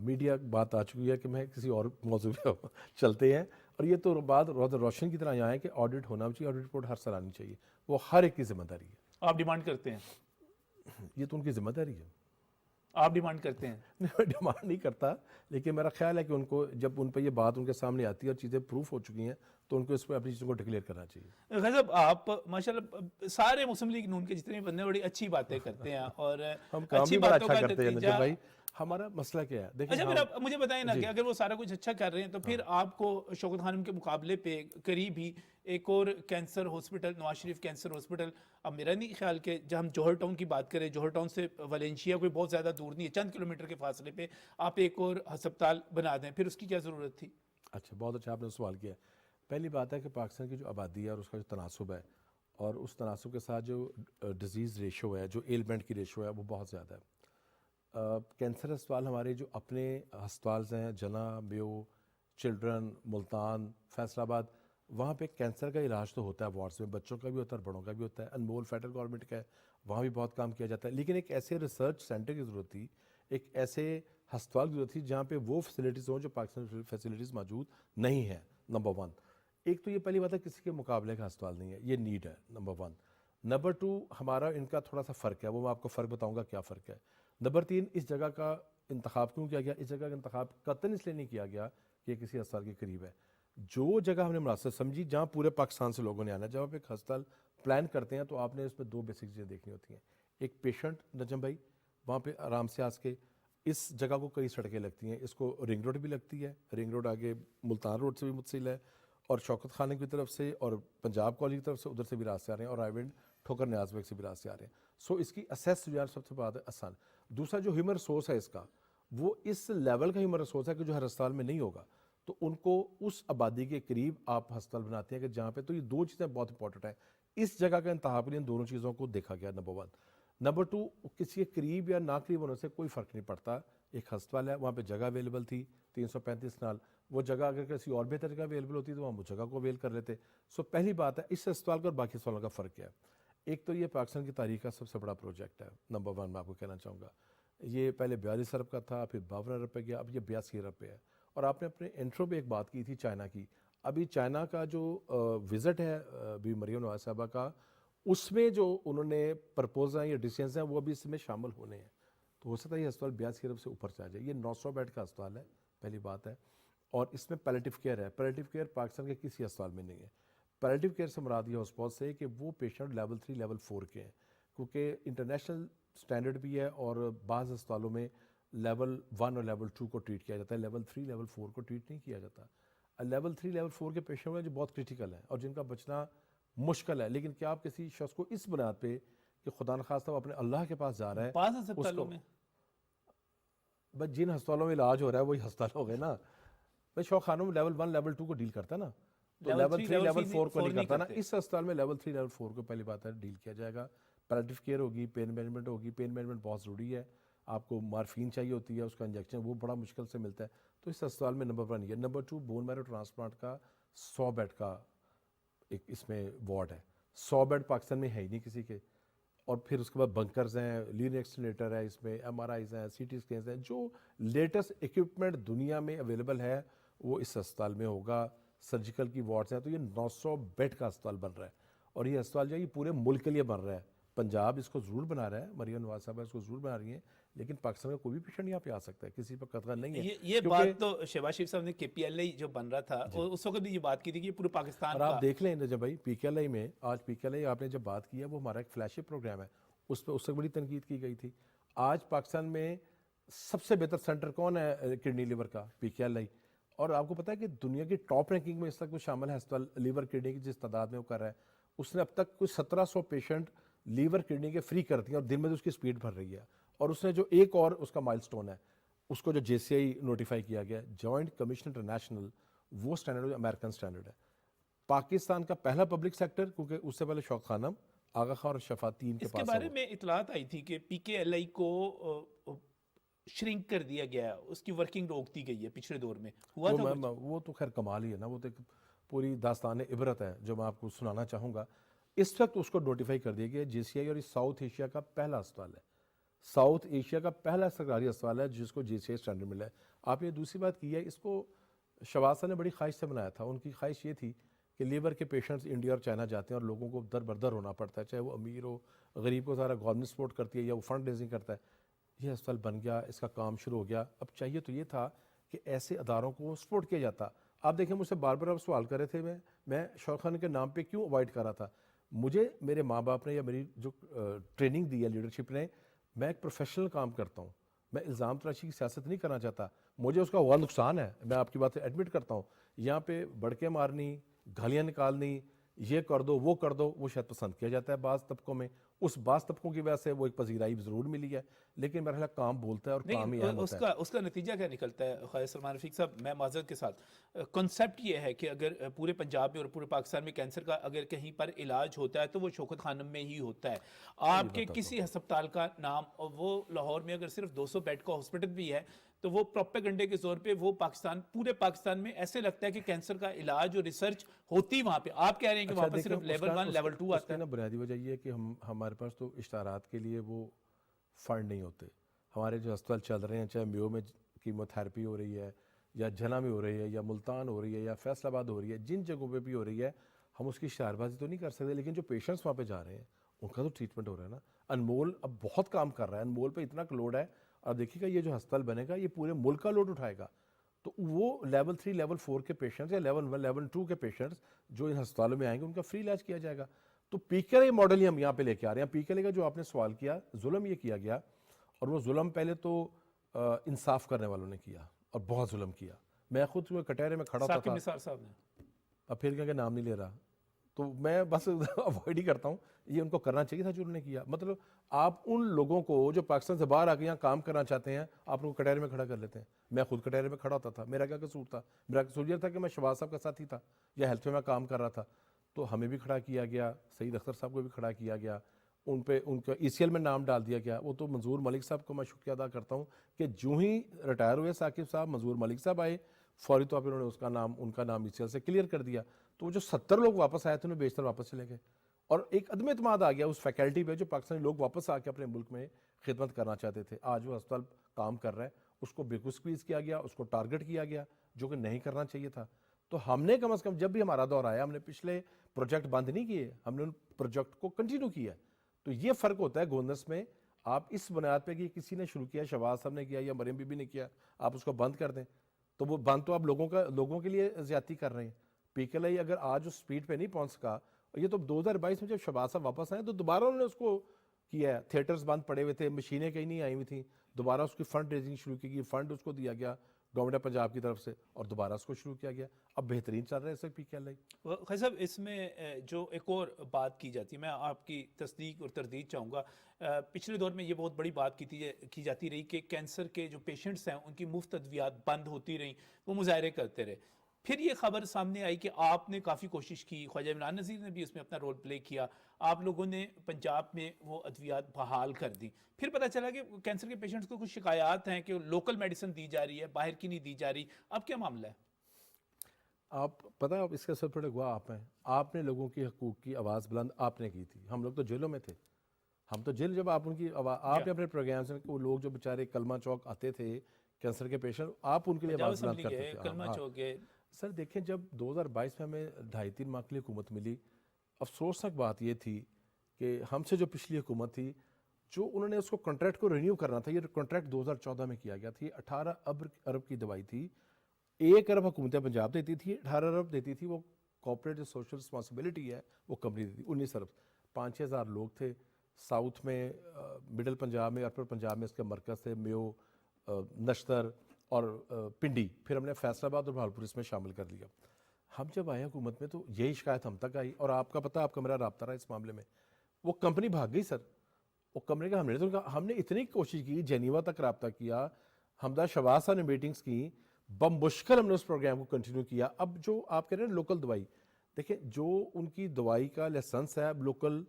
میڈیا بات آ چکی ہے کہ میں کسی اور موضوع پہ چلتے ہیں. اور یہ تو بات روشن کی طرح یہاں ہے کہ آڈٹ ہونا چاہیے، آڈٹ رپورٹ ہر سال آنی چاہیے. وہ ہر ایک کی ذمہ داری ہے. آپ ڈیمانڈ کرتے ہیں؟ یہ تو ان کی ذمہ داری ہے. آپ ڈیمانڈ کرتے ہیں؟ میں ڈیمانڈ نہیں کرتا، لیکن میرا خیال ہے کہ ان کو جب ان پہ یہ بات ان کے سامنے آتی ہے اور چیزیں پروف ہو چکی ہیں، تو ان کو اس پہ اپنی چیزوں کو ڈکلیئر کرنا چاہیے. غضب آپ ماشاءاللہ سارے مسلم لیگ نون کے جتنے بندے بڑی اچھی باتیں کرتے ہیں اور ہم کام بھی بڑا اچھا کرتے ہیں بھائی. ہمارا مسئلہ کیا ہے دیکھیں. اچھا پھر مجھے بتائیں نا کہ اگر وہ سارا کچھ اچھا کر رہے ہیں تو پھر آپ کو شوکت خانم کے مقابلے پہ قریب ہی ایک اور cancer hospital, Nawaz Sharif cancer hospital, اب میرا نہیں خیال کہ جب ہم جوہر ٹاؤن کی بات کریں، جوہر ٹاؤن سے ویلنشیا کوئی بہت زیادہ دور نہیں ہے، چند کلومیٹر کے فاصلے پہ آپ ایک اور ہسپتال بنا دیں، پھر اس کی کیا ضرورت تھی؟ اچھا، بہت اچھا آپ نے سوال کیا. پہلی بات ہے کہ پاکستان کی جو آبادی ہے اور اس کا جو تناسب ہے، اور اس تناسب کے ساتھ جو ڈیزیز ریشو ہے، جو ایلمنٹ کی ریشو ہے، وہ بہت زیادہ ہے. کینسر اسپتال ہمارے جو اپنے ہسپتال ہیں، جنا، میو، چلڈرن، ملتان، فیصل آباد، وہاں پہ کینسر کا علاج تو ہوتا ہے وارڈس میں، بچوں کا بھی ہوتا ہے اور بڑوں کا بھی ہوتا ہے. انمول فیڈرل گورنمنٹ کا ہے، وہاں بھی بہت کام کیا جاتا ہے. لیکن ایک ایسے ریسرچ سینٹر کی ضرورت تھی، ایک ایسے ہسپتال کی ضرورت تھی جہاں پہ وہ فیسلٹیز ہوں جو پاکستان فیسلٹیز موجود نہیں ہیں. نمبر 1 ایک تو یہ پہلی بات ہے کسی کے مقابلے کا ہسپتال نہیں ہے، یہ نیڈ ہے نمبر 1. نمبر 2 ہمارا ان کا تھوڑا سا فرق ہے، وہ میں آپ کو فرق بتاؤں گا کیا فرق ہے. نمبر 3 اس جگہ کا انتخاب کیوں کیا گیا؟ اس جگہ کا انتخاب قطعاً اس لیے نہیں کیا گیا کہ یہ کسی ہسپتال کے قریب ہے. جو جگہ ہم نے مناسب سمجھی جہاں پورے پاکستان سے لوگوں نے آنا ہے، جب آپ ایک ہسپتال پلان کرتے ہیں تو آپ نے اس میں 2 بیسک چیزیں دیکھنی ہوتی ہیں. ایک پیشنٹ نجم بھائی وہاں پہ آرام سے آ کے، اس جگہ کو کئی سڑکیں لگتی ہیں، اس کو رنگ روڈ بھی لگتی ہے، رنگ روڈ آگے ملتان روڈ سے بھی متصل ہے اور شوکت خانے کی طرف سے اور پنجاب کالج کی طرف سے ادھر سے بھی راستے آ رہے ہیں اور رائیونڈ ٹھوکر نیاز بیگ سے بھی راستے آ رہے ہیں. سو اس کی اسیس جو ہے سب سے بات ہے آسان. دوسرا جو ہیومن ریسورس ہے اس کا، وہ اس لیول کا ہیومن ریسورس ہے کہ جو ہر ہسپتال میں نہیں ہوگا. تو ان کو اس آبادی کے قریب آپ ہسپتال بناتے ہیں کہ جہاں پہ، تو یہ 2 چیزیں بہت امپورٹنٹ ہیں. اس جگہ کا انتخاب کے لیے ان دونوں چیزوں کو دیکھا گیا نمبر 1. نمبر 2 کسی کے قریب یا نا قریب ہونے سے کوئی فرق نہیں پڑتا. ایک ہسپتال ہے، وہاں پہ جگہ اویلیبل تھی 335 نال، وہ جگہ اگر کسی اور بہتر جگہ اویلیبل ہوتی تو ہم اس جگہ کو اویل کر لیتے. سو پہلی بات ہے اس ہسپتال کا اور باقی ہسپتالوں کا فرق کیا ہے. ایک تو یہ پاکستان کی تاریخ کا سب سے بڑا پروجیکٹ ہے نمبر 1، میں آپ کو کہنا چاہوں گا. یہ پہلے 42 ارب کا تھا، پھر 52 ارب پہ گیا، اب یہ 82 ارب پہ ہے. اور آپ نے اپنے انٹرو پہ ایک بات کی تھی چائنا کی. ابھی چائنا کا جو وزٹ ہے بھی مریم نواز صاحبہ کا، اس میں جو انہوں نے پرپوز ہیں یا ڈیسیزنز ہیں وہ بھی اس میں شامل ہونے ہیں. تو ہو سکتا ہے یہ ہسپتال 82 ارب سے اوپر چلا جائے. یہ 900 بیڈ کا ہسپتال ہے، پہلی بات ہے. اور اس میں پیلیٹیو کیئر ہے. پیلیٹیو کیئر پاکستان کے کسی ہسپتال میں نہیں ہے. پیلیٹیو کیئر سے مراد یہ ہسپتال سے کہ وہ پیشنٹ لیول 3 لیول 4 کے ہیں، کیونکہ انٹرنیشنل سٹینڈرڈ بھی ہے اور بعض ہسپتالوں میں لیول 1 اور لیول 2 کو ٹریٹ کیا جاتا ہے، لیول 3 لیول 4 کو ٹریٹ نہیں کیا جاتا. لیول 3 لیول 4 کے پیشنٹ ہیں جو بہت کریٹیکل ہیں اور جن کا بچنا مشکل ہے. لیکن کیا آپ کسی شخص کو اس بنیاد پہ کہ خدا نخواستہ وہ اپنے اللہ کے پاس جا رہا ہے، بعض ہسپتالوں میں بس جن ہسپتالوں میں علاج ہو رہا ہے وہی ہسپتال ہو گئے نا. بھائی شوق خانم لیول 1 لیول 2 کو ڈیل کرتا ہے نا، تو لیول 3 لیول 4 کو نہیں کرتا نا. اس ہسپتال میں لیول 3 لیول 4 کو پہلی بات ہے ڈیل کیا جائے گا. پیلیٹیو کیئر ہوگی، پین مینجمنٹ ہوگی. پین مینجمنٹ بہت ضروری ہے. آپ کو مارفین چاہیے ہوتی ہے، اس کا انجیکشن وہ بڑا مشکل سے ملتا ہے. تو اس ہسپتال میں نمبر 1 یہ. نمبر 2 بون میرو ٹرانسپلانٹ کا 100 بیڈ کا ایک اس میں وارڈ ہے. 100 بیڈ پاکستان میں ہے ہی نہیں کسی کے. اور پھر اس کے بعد بنکرز ہیں، لین ایکسلریٹر ہے، اس میں ایم آر آئیز ہیں، سی ٹی اسکینز ہیں. جو لیٹسٹ ایکوپمنٹ دنیا میں اویلیبل ہے وہ اس ہسپتال میں ہوگا. سرجیکل کی وارڈز ہیں. تو یہ 900 بیڈ کا ہسپتال بن رہا ہے اور یہ ہسپتال جو ہے یہ پورے ملک کے لیے بن رہا ہے. پنجاب اس کو ضرور بنا رہا ہے، مریم نواز صاحبہ اس کو ضرور بنا رہی ہیں، لیکن پاکستان کا کوئی بھی پیشنٹ یہاں پہ آ سکتا ہے، کسی پر قطع نہیں ہے. یہ بات تو شہباز شریف صاحب نے کے پی ایل آئی جو بن رہا تھا اس وقت بھی یہ بات کی تھی کہ یہ پورے پاکستان اور آپ دیکھ لیں جب بھائی پی کے ایل آئی میں آج پی کے ایل آئی آپ نے جب بات کی ہے وہ ہمارا ایک فلیگشپ پروگرام ہے، اس پہ اس سے بڑی تنقید کی گئی تھی. آج پاکستان میں سب سے بہتر سینٹر کون ہے کڈنی لیور کا؟ پی کے ایل آئی. اور آپ کو پتا ہے کہ دنیا کی ٹاپ رینکنگ میں اس تک وہ شامل ہے ہسپتال لیور کڈنی کی جس تعداد میں وہ کر رہا ہے. اس نے اب تک کوئی 1700 پیشنٹ لیور کڈنی کے فری کر دیے اور دن میں اس کی سپیڈ بڑھ رہی ہے. اور اس نے جو ایک اور اس کا مائل سٹون ہے اس کو جو جے سی آئی نوٹیفائی کیا گیا جوائنٹ کمیشن انٹرنیشنل، وہ سٹینڈرڈ امریکن سٹینڈرڈ ہے. پاکستان کا پہلا پبلک سیکٹر، کیونکہ اس سے پہلے شوق خانم، آغا خان اور شفا 3 کے اس پاس کے بارے میں اطلاعات آئی تھی کہ پی کے ایل آئی کو شرنک کر دیا گیا، اس کی ورکنگ روک دی گئی ہے پچھلے دور میں. ہوا تھا وہ تو خیر کمال ہی ہے نا، وہ تو ایک پوری داستان عبرت ہے جو میں آپ کو سنانا چاہوں گا. اس وقت اس کو نوٹیفائی کر دیا گیا جے سی آئی، اور یہ ساؤتھ ایشیا کا پہلا ہسپتال ہے، ساؤتھ ایشیا کا پہلا سرکاری ہسپتال ہے جس کو جے سی آئی اسٹینڈرڈ ملا ہے. آپ نے دوسری بات کی ہے، اس کو شہباز صاحب نے بڑی خواہش سے بنایا تھا. ان کی خواہش یہ تھی کہ لیور کے پیشنٹس انڈیا اور چائنا جاتے ہیں اور لوگوں کو در بدر ہونا پڑتا ہے، چاہے وہ امیر ہو غریب کو سارا گورنمنٹ سپورٹ کرتی ہے یا وہ فنڈ ریزنگ کرتا ہے. یہ ہسپتال بن گیا، اس کا کام شروع ہو گیا. اب چاہیے تو یہ تھا کہ ایسے اداروں کو سپورٹ کیا جاتا. آپ دیکھیں مجھ سے بار بار آپ سوال کر رہے تھے میں شوق خان کے نام پہ کیوں اوائڈ کر رہا تھا. مجھے میرے ماں باپ نے یا میری جو ٹریننگ دی ہے لیڈرشپ نے، میں ایک پروفیشنل کام کرتا ہوں، میں الزام تراشی کی سیاست نہیں کرنا چاہتا. مجھے اس کا ہوا نقصان ہے، میں آپ کی بات سے ایڈمٹ کرتا ہوں. یہاں پہ بڑکے مارنی، گالیاں نکالنی، یہ کر دو وہ کر دو، وہ شاید پسند کیا جاتا ہے بعض طبقوں میں، اس بعض طبقوں کی وجہ سے وہ ایک پذیرائی ضرور ملی ہے، لیکن میرا خیال کام بولتا ہے اور کام ہی اہم ہوتا ہے۔ اس کا نتیجہ کیا نکلتا ہے خواجہ سلمان رفیق صاحب؟ میں معذرت کے ساتھ، کنسیپٹ یہ ہے کہ اگر پورے پنجاب میں اور پورے پاکستان میں کینسر کا اگر کہیں پر علاج ہوتا ہے تو وہ شوکت خانم میں ہی ہوتا ہے۔ آپ کے کسی ہسپتال کا نام، وہ لاہور میں اگر صرف 200 بیڈ کا ہاسپٹل بھی ہے تو وہ پروپیگنڈے کے زور پہ وہ پورے پاکستان میں ایسے لگتا ہے کہ کینسر کا علاج اور ریسرچ ہوتی وہاں پہ۔ آپ کہہ رہے ہیں کہ وہاں پر صرف لیول 1 لیول 2 آتا ہے۔ بنیادی وجہ یہ ہے کہ ہمارے پاس تو اشتہارات کے لیے وہ فنڈ نہیں ہوتے۔ ہمارے جو ہسپتال چل رہے ہیں، چاہے میو میں کیموتھراپی ہو رہی ہے یا جنا میں ہو رہی ہے یا ملتان ہو رہی ہے یا فیصل آباد ہو رہی ہے، جن جگہوں پہ بھی ہو رہی ہے، ہم اس کی اشتہار بازی تو نہیں کر سکتے، لیکن جو پیشنٹس وہاں پہ جا رہے ہیں ان کا تو ٹریٹمنٹ ہو رہا ہے نا۔ انمول اب بہت کام کر رہا ہے، انمول پہ اتنا لوڈ ہے، اور دیکھیے گا یہ جو ہسپتال بنے گا یہ پورے ملک کا لوڈ اٹھائے گا، تو وہ لیول 3 لیول 4 کے پیشنٹس یا لیول 1 لیول 2 کے پیشنٹس جو ان ہسپتالوں میں آئیں گے ان کا فری علاج کیا جائے گا۔ تو پی کے اے ماڈل ہی ہم یہاں پہ لے کے آ رہے ہیں۔ پی کے اے کا جو آپ نے سوال کیا، ظلم یہ کیا گیا، اور وہ ظلم پہلے تو انصاف کرنے والوں نے کیا اور بہت ظلم کیا۔ میں خود کٹہرے میں کھڑا ہوتا ثاقب تھا، نثار صاحب نے، اب پھر کہ نام نہیں لے رہا، تو میں بس اوائڈ ہی کرتا ہوں۔ یہ ان کو کرنا چاہیے تھا جو انہوں نے کیا۔ مطلب آپ ان لوگوں کو جو پاکستان سے باہر آ کے یہاں کام کرنا چاہتے ہیں، آپ ان کو کٹہرے میں کھڑا کر لیتے ہیں۔ میں خود کٹہرے میں کھڑا ہوتا تھا، میرا کیا قصور تھا؟ میرا قصور یہ تھا کہ میں شہباز صاحب کا ساتھی تھا یا ہیلتھ میں کام کر رہا تھا، تو ہمیں بھی کھڑا کیا گیا، سعید اختر صاحب کو بھی کھڑا کیا گیا، ان پہ ان کا ای سی ایل میں نام ڈال دیا گیا۔ وہ تو منظور ملک صاحب کو میں شکریہ ادا کرتا ہوں کہ جو ہی ریٹائر ہوئے ثاقب صاحب، منظور ملک صاحب آئے، فوری طور پہ انہوں نے ان کا نام ای سی ایل سے کلیئر کر دیا، تو وہ جو 70 لوگ واپس آئے تھے انہیں بیشتر واپس چلے گئے، اور ایک عدم اعتماد آ گیا اس فیکلٹی پہ جو پاکستانی لوگ واپس آ کے اپنے ملک میں خدمت کرنا چاہتے تھے۔ آج وہ ہسپتال کام کر رہا ہے، اس کو بالکل سکویز کیا گیا، اس کو ٹارگٹ کیا گیا، جو کہ نہیں کرنا چاہیے تھا۔ تو ہم نے کم از کم جب بھی ہمارا دور آیا، ہم نے پچھلے پروجیکٹ بند نہیں کیے، ہم نے ان پروجیکٹ کو کنٹینیو کیا۔ تو یہ فرق ہوتا ہے گورننس میں، آپ اس بنیاد پہ کہ کسی نے شروع کیا، شہباز صاحب نے کیا یا مریم بی بی نے کیا، آپ اس کو بند کر دیں، تو وہ بند تو آپ لوگوں کے لیے زیادتی کر رہے ہیں۔ پی کے اے اگر آج اس سپیڈ پہ نہیں پہنچ سکا، یہ تو 2022 میں جب شہباز صاحب واپس آئے تو دوبارہ انہوں نے اس کو کیا ہے، تھیٹرز بند پڑے ہوئے تھے، مشینیں کہیں نہیں آئی ہوئی تھیں، دوبارہ اس کی فنڈ ریزنگ شروع کی گئی، فنڈ اس کو دیا گیا گورنمنٹ آف پنجاب کی طرف سے، اور دوبارہ اس کو شروع کیا گیا۔ اب بہترین چل رہا ہے اسے پی کے اے۔ خیر صاحب، اس میں جو ایک اور بات کی جاتی ہے، میں آپ کی تصدیق اور تردید چاہوں گا۔ پچھلے دور میں یہ بہت بڑی بات کی جاتی رہی کہ کینسر کے جو پیشنٹس ہیں ان کی مفت ادویات بند ہوتی رہیں، وہ مظاہرے کرتے رہے۔ پھر یہ خبر سامنے آئی کہ آپ نے کافی کوشش کی، خواجہ عمران نذیر نے بھی اس میں اپنا رول پلے کیا، آپ لوگوں نے پنجاب میں وہ ادویات بحال کر دی۔ پھر پتہ چلا کہ کینسر کے پیشنٹس کو کچھ شکایات ہیں کہ لوکل میڈیسن دی جا رہی ہے، باہر کی نہیں دی جا رہی۔ اب کیا معاملہ ہے؟ آپ پتہ ہے، اس کے سب بڑے گواہ آپ ہیں، آپ نے لوگوں کی حقوق کی آواز بلند آپ نے کی تھی۔ ہم لوگ تو جیلوں میں تھے، ہم تو جیل، جب آپ ان کی آواز، آپ نے اپنے پروگرامس میں وہ لوگ جو بیچارے کلمہ چوک آتے تھے کینسر کے پیشنٹ، آپ ان کے لیے آواز بلند کرتے تھے۔ کلمہ چوک ہے سر دیکھیں، جب 2022 میں ہمیں 2.5-3 ماہ کے لیے حکومت ملی، افسوسناک بات یہ تھی کہ ہم سے جو پچھلی حکومت تھی، جو انہوں نے اس کو کنٹریکٹ کو رینیو کرنا تھا، یہ کنٹریکٹ 2014 میں کیا گیا تھی، 18 ارب کی دوائی تھی، 1 ارب حکومت پنجاب دیتی تھی، 18 ارب دیتی تھی وہ کوآپریٹو سوشل رسپانسبلٹی ہے، وہ کمپنی دیتی تھی، 19 ارب، 5-6 ہزار لوگ تھے ساؤتھ میں، مڈل پنجاب میں، اپر پنجاب میں اس کے مرکز تھے، میو، نشتر اور پنڈی، پھر ہم نے فیصل آباد اور بہاولپور اس میں شامل کر لیا۔ ہم جب آئے حکومت میں تو یہی شکایت ہم تک آئی، اور آپ کا پتہ، آپ کا میرا رابطہ رہا اس معاملے میں، وہ کمپنی بھاگ گئی سر۔ وہ کمپنی کا ہم نے اتنی کوشش کی، جنیوا تک رابطہ کیا، حمدہ شہباز صاحب نے میٹنگز کی، بمشکل ہم نے اس پروگرام کو کنٹینیو کیا۔ اب جو آپ کہہ رہے ہیں لوکل دوائی، دیکھیں جو ان کی دوائی کا لائسنس ہے لوکل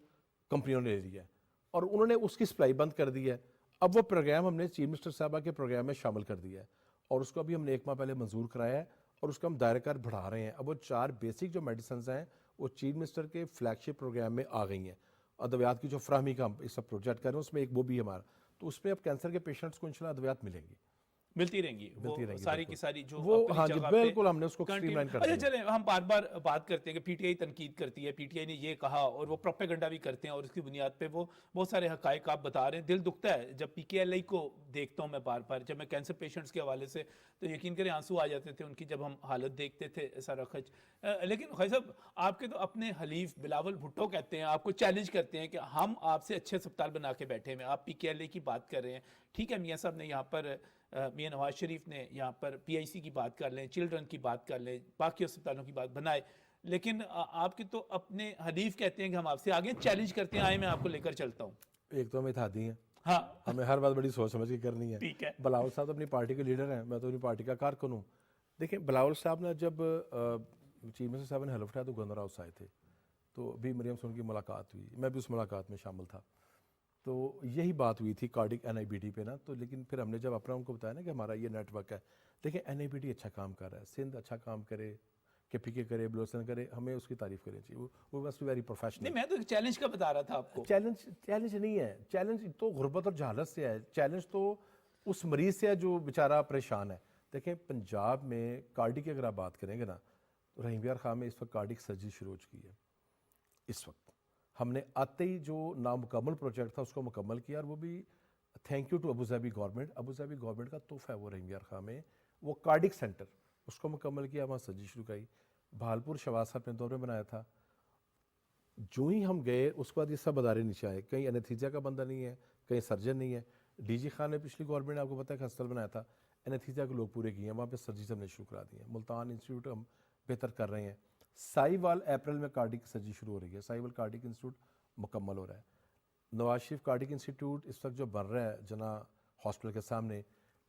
کمپنیوں نے لے لیا ہے، اور انہوں نے اس کی سپلائی بند کر دی ہے۔ اب وہ پروگرام ہم نے چیف منسٹر صاحبہ کے پروگرام میں شامل کر دیا ہے، اور اس کو ابھی ہم نے 1 ماہ پہلے منظور کرایا ہے، اور اس کا ہم دائرہ کار بڑھا رہے ہیں۔ اب وہ 4 بیسک جو میڈیسنز ہیں وہ چیف منسٹر کے فلیگ شپ پروگرام میں آ گئی ہیں۔ ادویات کی جو فراہمی کا ہم اس کا پروجیکٹ کر رہے ہیں، اس میں ایک وہ بھی ہمارا، تو اس میں اب کینسر کے پیشنٹس کو انشاءاللہ ادویات ملیں گی، ملتی رہیں گی، وہ ساری کی ساری جو وہ اپنی ہاں جی جگہ پہ بالکل ہم نے اس کو اسٹریم لائن کر دیا۔ اچھا چلیں، ہم بار بار بات کرتے ہیں کہ پی ٹی آئی تنقید کرتی ہے، پی ٹی آئی نے یہ کہا، اور وہ پروپیگنڈا بھی کرتے ہیں، اور اس کی بنیاد پہ وہ بہت سارے حقائق آپ بتا رہے ہیں۔ دل دکھتا ہے جب پی کے ایل آئی کو دیکھتا ہوں میں بار بار، جب میں کینسر پیشنٹس کے حوالے سے، تو یقین کریں آنسو آ جاتے تھے ان کی جب ہم حالت دیکھتے تھے سارا خچ۔ لیکن خواجہ صاحب، آپ کے تو اپنے حلیف بلاول بھٹو کہتے ہیں، آپ کو چیلنج کرتے ہیں کہ ہم آپ سے اچھے اسپتال بنا کے بیٹھے ہیں، آپ پی کے ایل آئی کی بات کر رہے ہیں۔ ٹھیک ہے، میاں صاحب نے یہاں پر، میاں نواز شریف نے یہاں پر پی آئی سی کی بات کر لیں، چلڈرن کی بات کر لیں، باقی اسپتالوں کی بات بنائے، لیکن آپ کے تو اپنے حلیف کہتے ہیں کہ ہم آپ سے آگے چیلنج کرتے ہیں، آئے میں آپ کو لے کر چلتا ہوں. ایک تو ہمیں اتحادی ہیں، ہاں ہمیں ہر بات بڑی سوچ سمجھ کے کرنی ہے. ٹھیک ہے. بلاول صاحب تو اپنی پارٹی کے لیڈر ہیں، میں تو اپنی پارٹی کا کارکن ہوں. دیکھیں بلاول صاحب نے جب چیف منسٹر صاحب نے حلف اٹھایا تو گورنر ہاؤس آئے تھے، تو ابھی مریم سے ان کی ملاقات ہوئی، میں بھی اس ملاقات میں شامل تھا. تو یہی بات ہوئی تھی کارڈک این آئی بی ٹی پہ نا. تو لیکن پھر ہم نے جب اپنا ان کو بتایا نا کہ ہمارا یہ نیٹ ورک ہے، دیکھیں این آئی بی ٹی اچھا کام کر رہا ہے، سندھ اچھا کام کرے، کے پی کے کرے، بلوچستان کرے، ہمیں اس کی تعریف کرنی چاہیے. وہ بس ویری پروفیشنل. نہیں، میں تو ایک چیلنج کا بتا رہا تھا آپ کو. چیلنج نہیں ہے، چیلنج تو غربت اور جہالت سے ہے، چیلنج تو اس مریض سے ہے جو بیچارہ پریشان ہے. دیکھیں پنجاب میں کارڈی کی اگر آپ بات کریں گے نا، تو رحیم یار خان میں اس وقت کارڈک سرجری شروع ہو چکی ہے. اس وقت ہم نے آتے ہی جو نامکمل پروجیکٹ تھا اس کو مکمل کیا، اور وہ بھی thank you to Abu Dhabi government. Abu Dhabi government کا تحفہ ہے وہ رحیم یار خان میں، وہ کارڈک سینٹر اس کو مکمل کیا، وہاں سرجری شروع کی. بھالپور شواز صاحب نے دور میں بنایا تھا. جو ہی ہم گئے اس کے بعد یہ سب ادارے نیچے آئے، کہیں انیتھیزیا کا بندہ نہیں ہے، کہیں سرجن نہیں ہے. ڈی جی خان نے پچھلی گورنمنٹ نے آپ کو پتہ ہے کہ ہسپتال بنایا تھا، انیتھیزیا کے لوگ پورے کیے ہیں، وہاں پہ سرجری ہم نے شروع کرا دی ہے. ملتان انسٹیٹیوٹ ہم بہتر کر رہے ہیں. سائی وال اپریل میں کارڈک سرجری شروع ہو رہی ہے، سائی وال کارڈک انسٹیٹیوٹ مکمل ہو رہا ہے. نواز شریف کارڈک انسٹیٹیوٹ اس وقت جو بن رہا ہے جنا ہاسپٹل کے سامنے،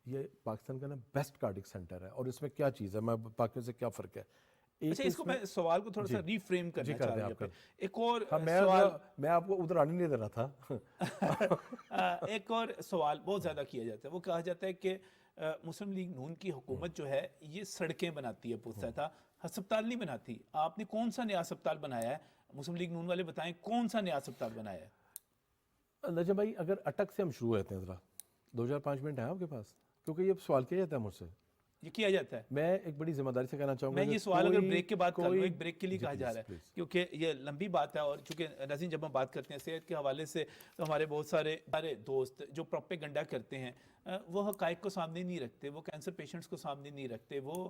یہ پاکستان کا نا بیسٹ کارڈک سینٹر ہے. اور اس میں کیا چیز ہے، میں پاکستان سے کیا فرق ہے. اچھا، اس کو میں سوال کو تھوڑا سا ری فریم کرنا چاہ رہا ہوں. ایک اور سوال میں آپ کو ادھر آنے نہیں دے رہا تھا. ایک اور سوال بہت زیادہ کیا جاتا ہے، وہ کہا جاتا ہے کہ مسلم لیگ نون کی حکومت جو ہے یہ سڑکیں بناتی ہے، پوچھتا تھا ہسپتال نہیں بناتی. آپ نے کون سا نیا ہسپتال بنایا ہے؟ مسلم لیگ نون والے بتائیں کون سا نیا ہسپتال بنایا ہے؟ نجم بھائی اگر اٹک سے ہم شروع ہوتے ہیں، ذرا 2005 منٹ ہیں آپ کے پاس، کیونکہ یہ سوال کیا جاتا ہے مجھ سے. یہ کیا جاتا ہے. میں ایک بڑی ذمہ داری سے کہنا چاہوں گا، میں یہ سوال اگر بریک کے بعد کر لوں، ایک بریک کے لیے کہا جا رہا ہے کیونکہ یہ لمبی بات ہے. اور چونکہ ناظرین جب ہم بات کرتے ہیں صحت کے حوالے سے تو ہمارے بہت سارے دوست جو پروپیگنڈا کرتے ہیں وہ حقائق کو سامنے نہیں رکھتے، وہ کینسر پیشنٹس کو سامنے نہیں رکھتے، وہ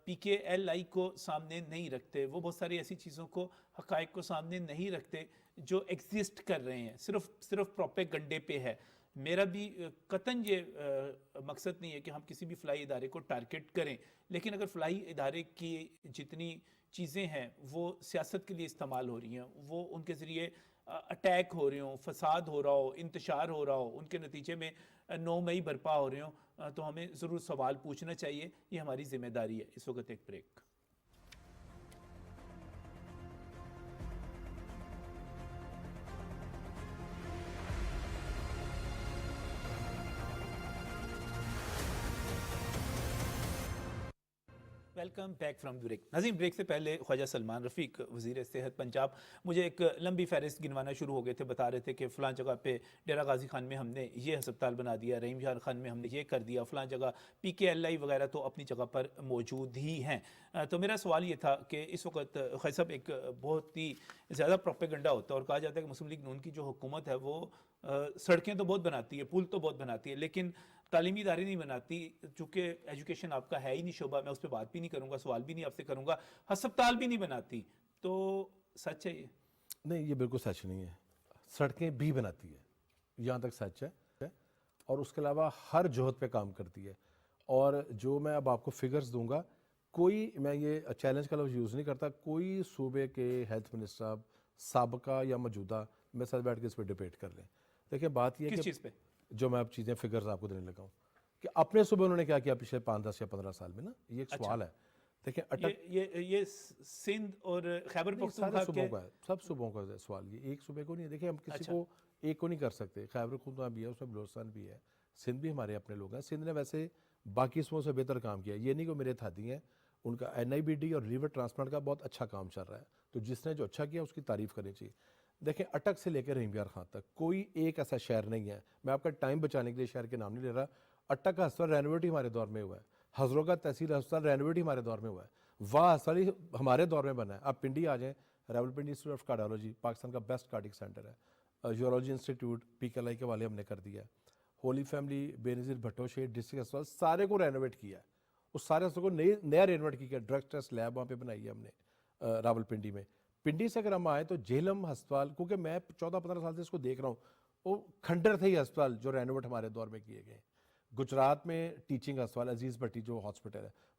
پی کے ایل آئی کو سامنے نہیں رکھتے، وہ بہت ساری ایسی چیزوں کو حقائق کو سامنے نہیں رکھتے جو ایگزسٹ کر رہے ہیں، صرف پروپیگنڈے پہ ہے. میرا بھی قطعاً یہ مقصد نہیں ہے کہ ہم کسی بھی فلاحی ادارے کو ٹارگٹ کریں، لیکن اگر فلاحی ادارے کی جتنی چیزیں ہیں وہ سیاست کے لیے استعمال ہو رہی ہیں، وہ ان کے ذریعے اٹیک ہو رہے ہوں، فساد ہو رہا ہو، انتشار ہو رہا ہو، ان کے نتیجے میں 9 مئی برپا ہو رہے ہوں، تو ہمیں ضرور سوال پوچھنا چاہیے. یہ ہماری ذمہ داری ہے. اس وقت ایک break. Welcome back from break. ناظرین بریک سے پہلے خواجہ سلمان رفیق وزیر صحت پنجاب مجھے ایک لمبی فہرست گنوانا شروع ہو گئے تھے، بتا رہے تھے کہ فلاں جگہ پہ ڈیرہ غازی خان میں ہم نے یہ ہسپتال بنا دیا، رحیم یار خان میں ہم نے یہ کر دیا، فلاں جگہ پی کے ایل آئی وغیرہ تو اپنی جگہ پر موجود ہی ہیں. تو میرا سوال یہ تھا کہ اس وقت خواجہ صاحب ایک بہت ہی زیادہ پروپیگنڈا ہوتا ہے اور کہا جاتا ہے کہ مسلم لیگ نون کی جو حکومت ہے وہ سڑکیں تو بہت بناتی ہے، پل تو بہت بناتی ہے، لیکن تعلیمی ادارے نہیں بناتی. چونکہ ایجوکیشن آپ کا ہے ہی نہیں شعبہ، میں اس پہ بات بھی نہیں کروں گا، سوال بھی نہیں آپ سے کروں گا. ہسپتال بھی نہیں بناتی، تو سچ ہے یہ؟ نہیں، یہ بالکل سچ نہیں ہے. سڑکیں بھی بناتی ہے، یہاں تک سچ ہے، اور اس کے علاوہ ہر جہد پہ کام کرتی ہے. اور جو میں اب آپ کو فگرز دوں گا، کوئی میں یہ چیلنج کا لفظ یوز نہیں کرتا، کوئی صوبے کے ہیلتھ منسٹر صاحب سابقہ یا موجودہ میرے ساتھ بیٹھ کے اس پہ ڈبیٹ کر لیں. دیکھیں بات یہ کس کہ چیز پہ جو میں اب چیزیں فگرز آپ کو دینے لگا ہوں کہ اپنے صوبے انہوں نے کیا کیا پچھلے 5 10 یا 15 سال میں نا، یہ ایک سوال ہے. دیکھیں یہ سندھ اور خیبر پختونخوا سارے صوبوں کا ہے، سب صوبوں کا ہے سوال، یہ ایک صوبے کو نہیں ہے. دیکھیں ہم کسی کو ایک کو نہیں کر سکتے. خیبر پختونخوا بھی ہے، اس میں بلوچستان بھی ہے، سندھ بھی ہمارے اپنے لوگ ہیں. سندھ نے ویسے باقی صوبوں سے بہتر کام کیا. یہ نہیں کہ میرے اتحادی ہیں، ان کا این آئی بی ڈی اور لیور ٹرانسپلانٹ کا بہت اچھا کام چل رہا ہے، تو جس نے جو اچھا کیا اس کی تعریف کرنی چاہیے. دیکھیں اٹک سے لے کے رحیم یار خان تک کوئی ایک ایسا شہر نہیں ہے، میں آپ کا ٹائم بچانے کے لیے شہر کے نام نہیں لے رہا. اٹک کا ہسپتال رینویٹ ہی ہمارے دور میں ہوا ہے، ہزروں کا تحصیل ہسپتال رینویٹ ہی ہمارے دور میں ہوا ہے، واہ ہسپتال ہی ہمارے دور میں بنا ہے. آپ پنڈی آ جائیں، Rawalpindi institute of cardiology Pakistan کا بیسٹ کارڈک سینٹر ہے. یورولوجی انسٹیٹیوٹ پی کے ایل آئی کے والے ہم نے کر دیا ہے. ہولی فیملی بے نظیر بھٹو شیخ ڈسٹرکٹ ہسپتال سارے کو رینویٹ کیا ہے. اس سارے ہسپتال کو نیا رینویٹ کیا. ڈرگ ٹیسٹ لیب وہاں پہ بنائی ہے ہم نے راولپنڈی میں. پنڈی سے اگر ہم آئیں تو جہلم ہسپتال، کیونکہ میں 14-15 سال سے اس کو دیکھ رہا ہوں، وہ کھنڈر تھے یہ ہسپتال جو رینویٹ ہمارے دور میں کیے گئے. گجرات میں ٹیچنگ ہسپتال عزیز بھٹی جو ہاسپٹل ہے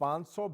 500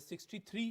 63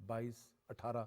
22, 18।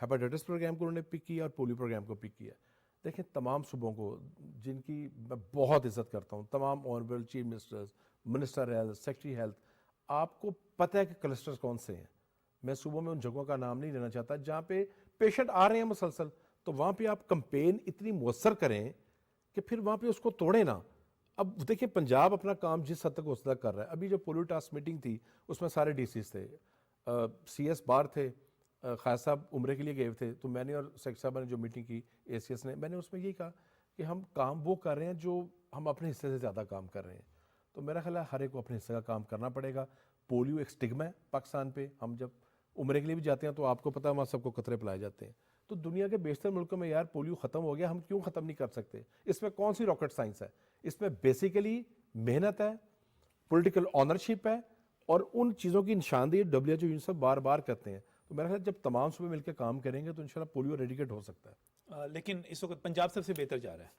ہیپاٹائٹس پروگرام کو انہوں نے پک کیا اور پولیو پروگرام کو پک کیا. دیکھیں تمام صوبوں کو جن کی میں بہت عزت کرتا ہوں, تمام honourable chief ministers, minister health, secretary health, آپ کو پتہ ہے کہ کلسٹرز کون سے ہیں. میں صوبوں میں ان جگہوں کا نام نہیں لینا چاہتا جہاں پہ پیشنٹ آ رہے ہیں مسلسل, تو وہاں پہ آپ کمپین اتنی مؤثر کریں کہ پھر وہاں پہ اس کو توڑیں نا. اب دیکھیں پنجاب اپنا کام جس حد تک حوصلہ کر رہا ہے, ابھی جو پولیو ٹاسک میٹنگ تھی اس میں سارے ڈی سیز تھے, سی ایس باہر تھے, خاص صاحب عمرے کے لیے گئے تھے, تو میں نے اور سیکٹری صاحب نے جو میٹنگ کی اے سی ایس نے, میں نے اس میں یہی کہا کہ ہم کام وہ کر رہے ہیں جو ہم اپنے حصے سے زیادہ کام کر رہے ہیں. تو میرا خیال ہے ہر ایک کو اپنے حصے کا کام کرنا پڑے گا. پولیو ایک سٹگما ہے پاکستان پہ, ہم جب عمرے کے لیے بھی جاتے ہیں تو آپ کو پتہ ہے وہاں سب کو قطرے پلائے جاتے ہیں. تو دنیا کے بیشتر ملکوں میں یار پولیو ختم ہو گیا, ہم کیوں ختم نہیں کر سکتے؟ اس میں کون سی راکٹ سائنس ہے؟ اس میں بیسیکلی محنت ہے, پولیٹیکل آنرشپ ہے, اور ان چیزوں کی نشاندہی WHO یونیسیف بار بار کرتے ہیں. تو میرا خیال جب تمام صوبے مل کے کام کریں گے تو انشاءاللہ پولیو ریڈیکیٹ ہو سکتا ہے. لیکن اس وقت پنجاب سب سے بہتر جا رہا ہے.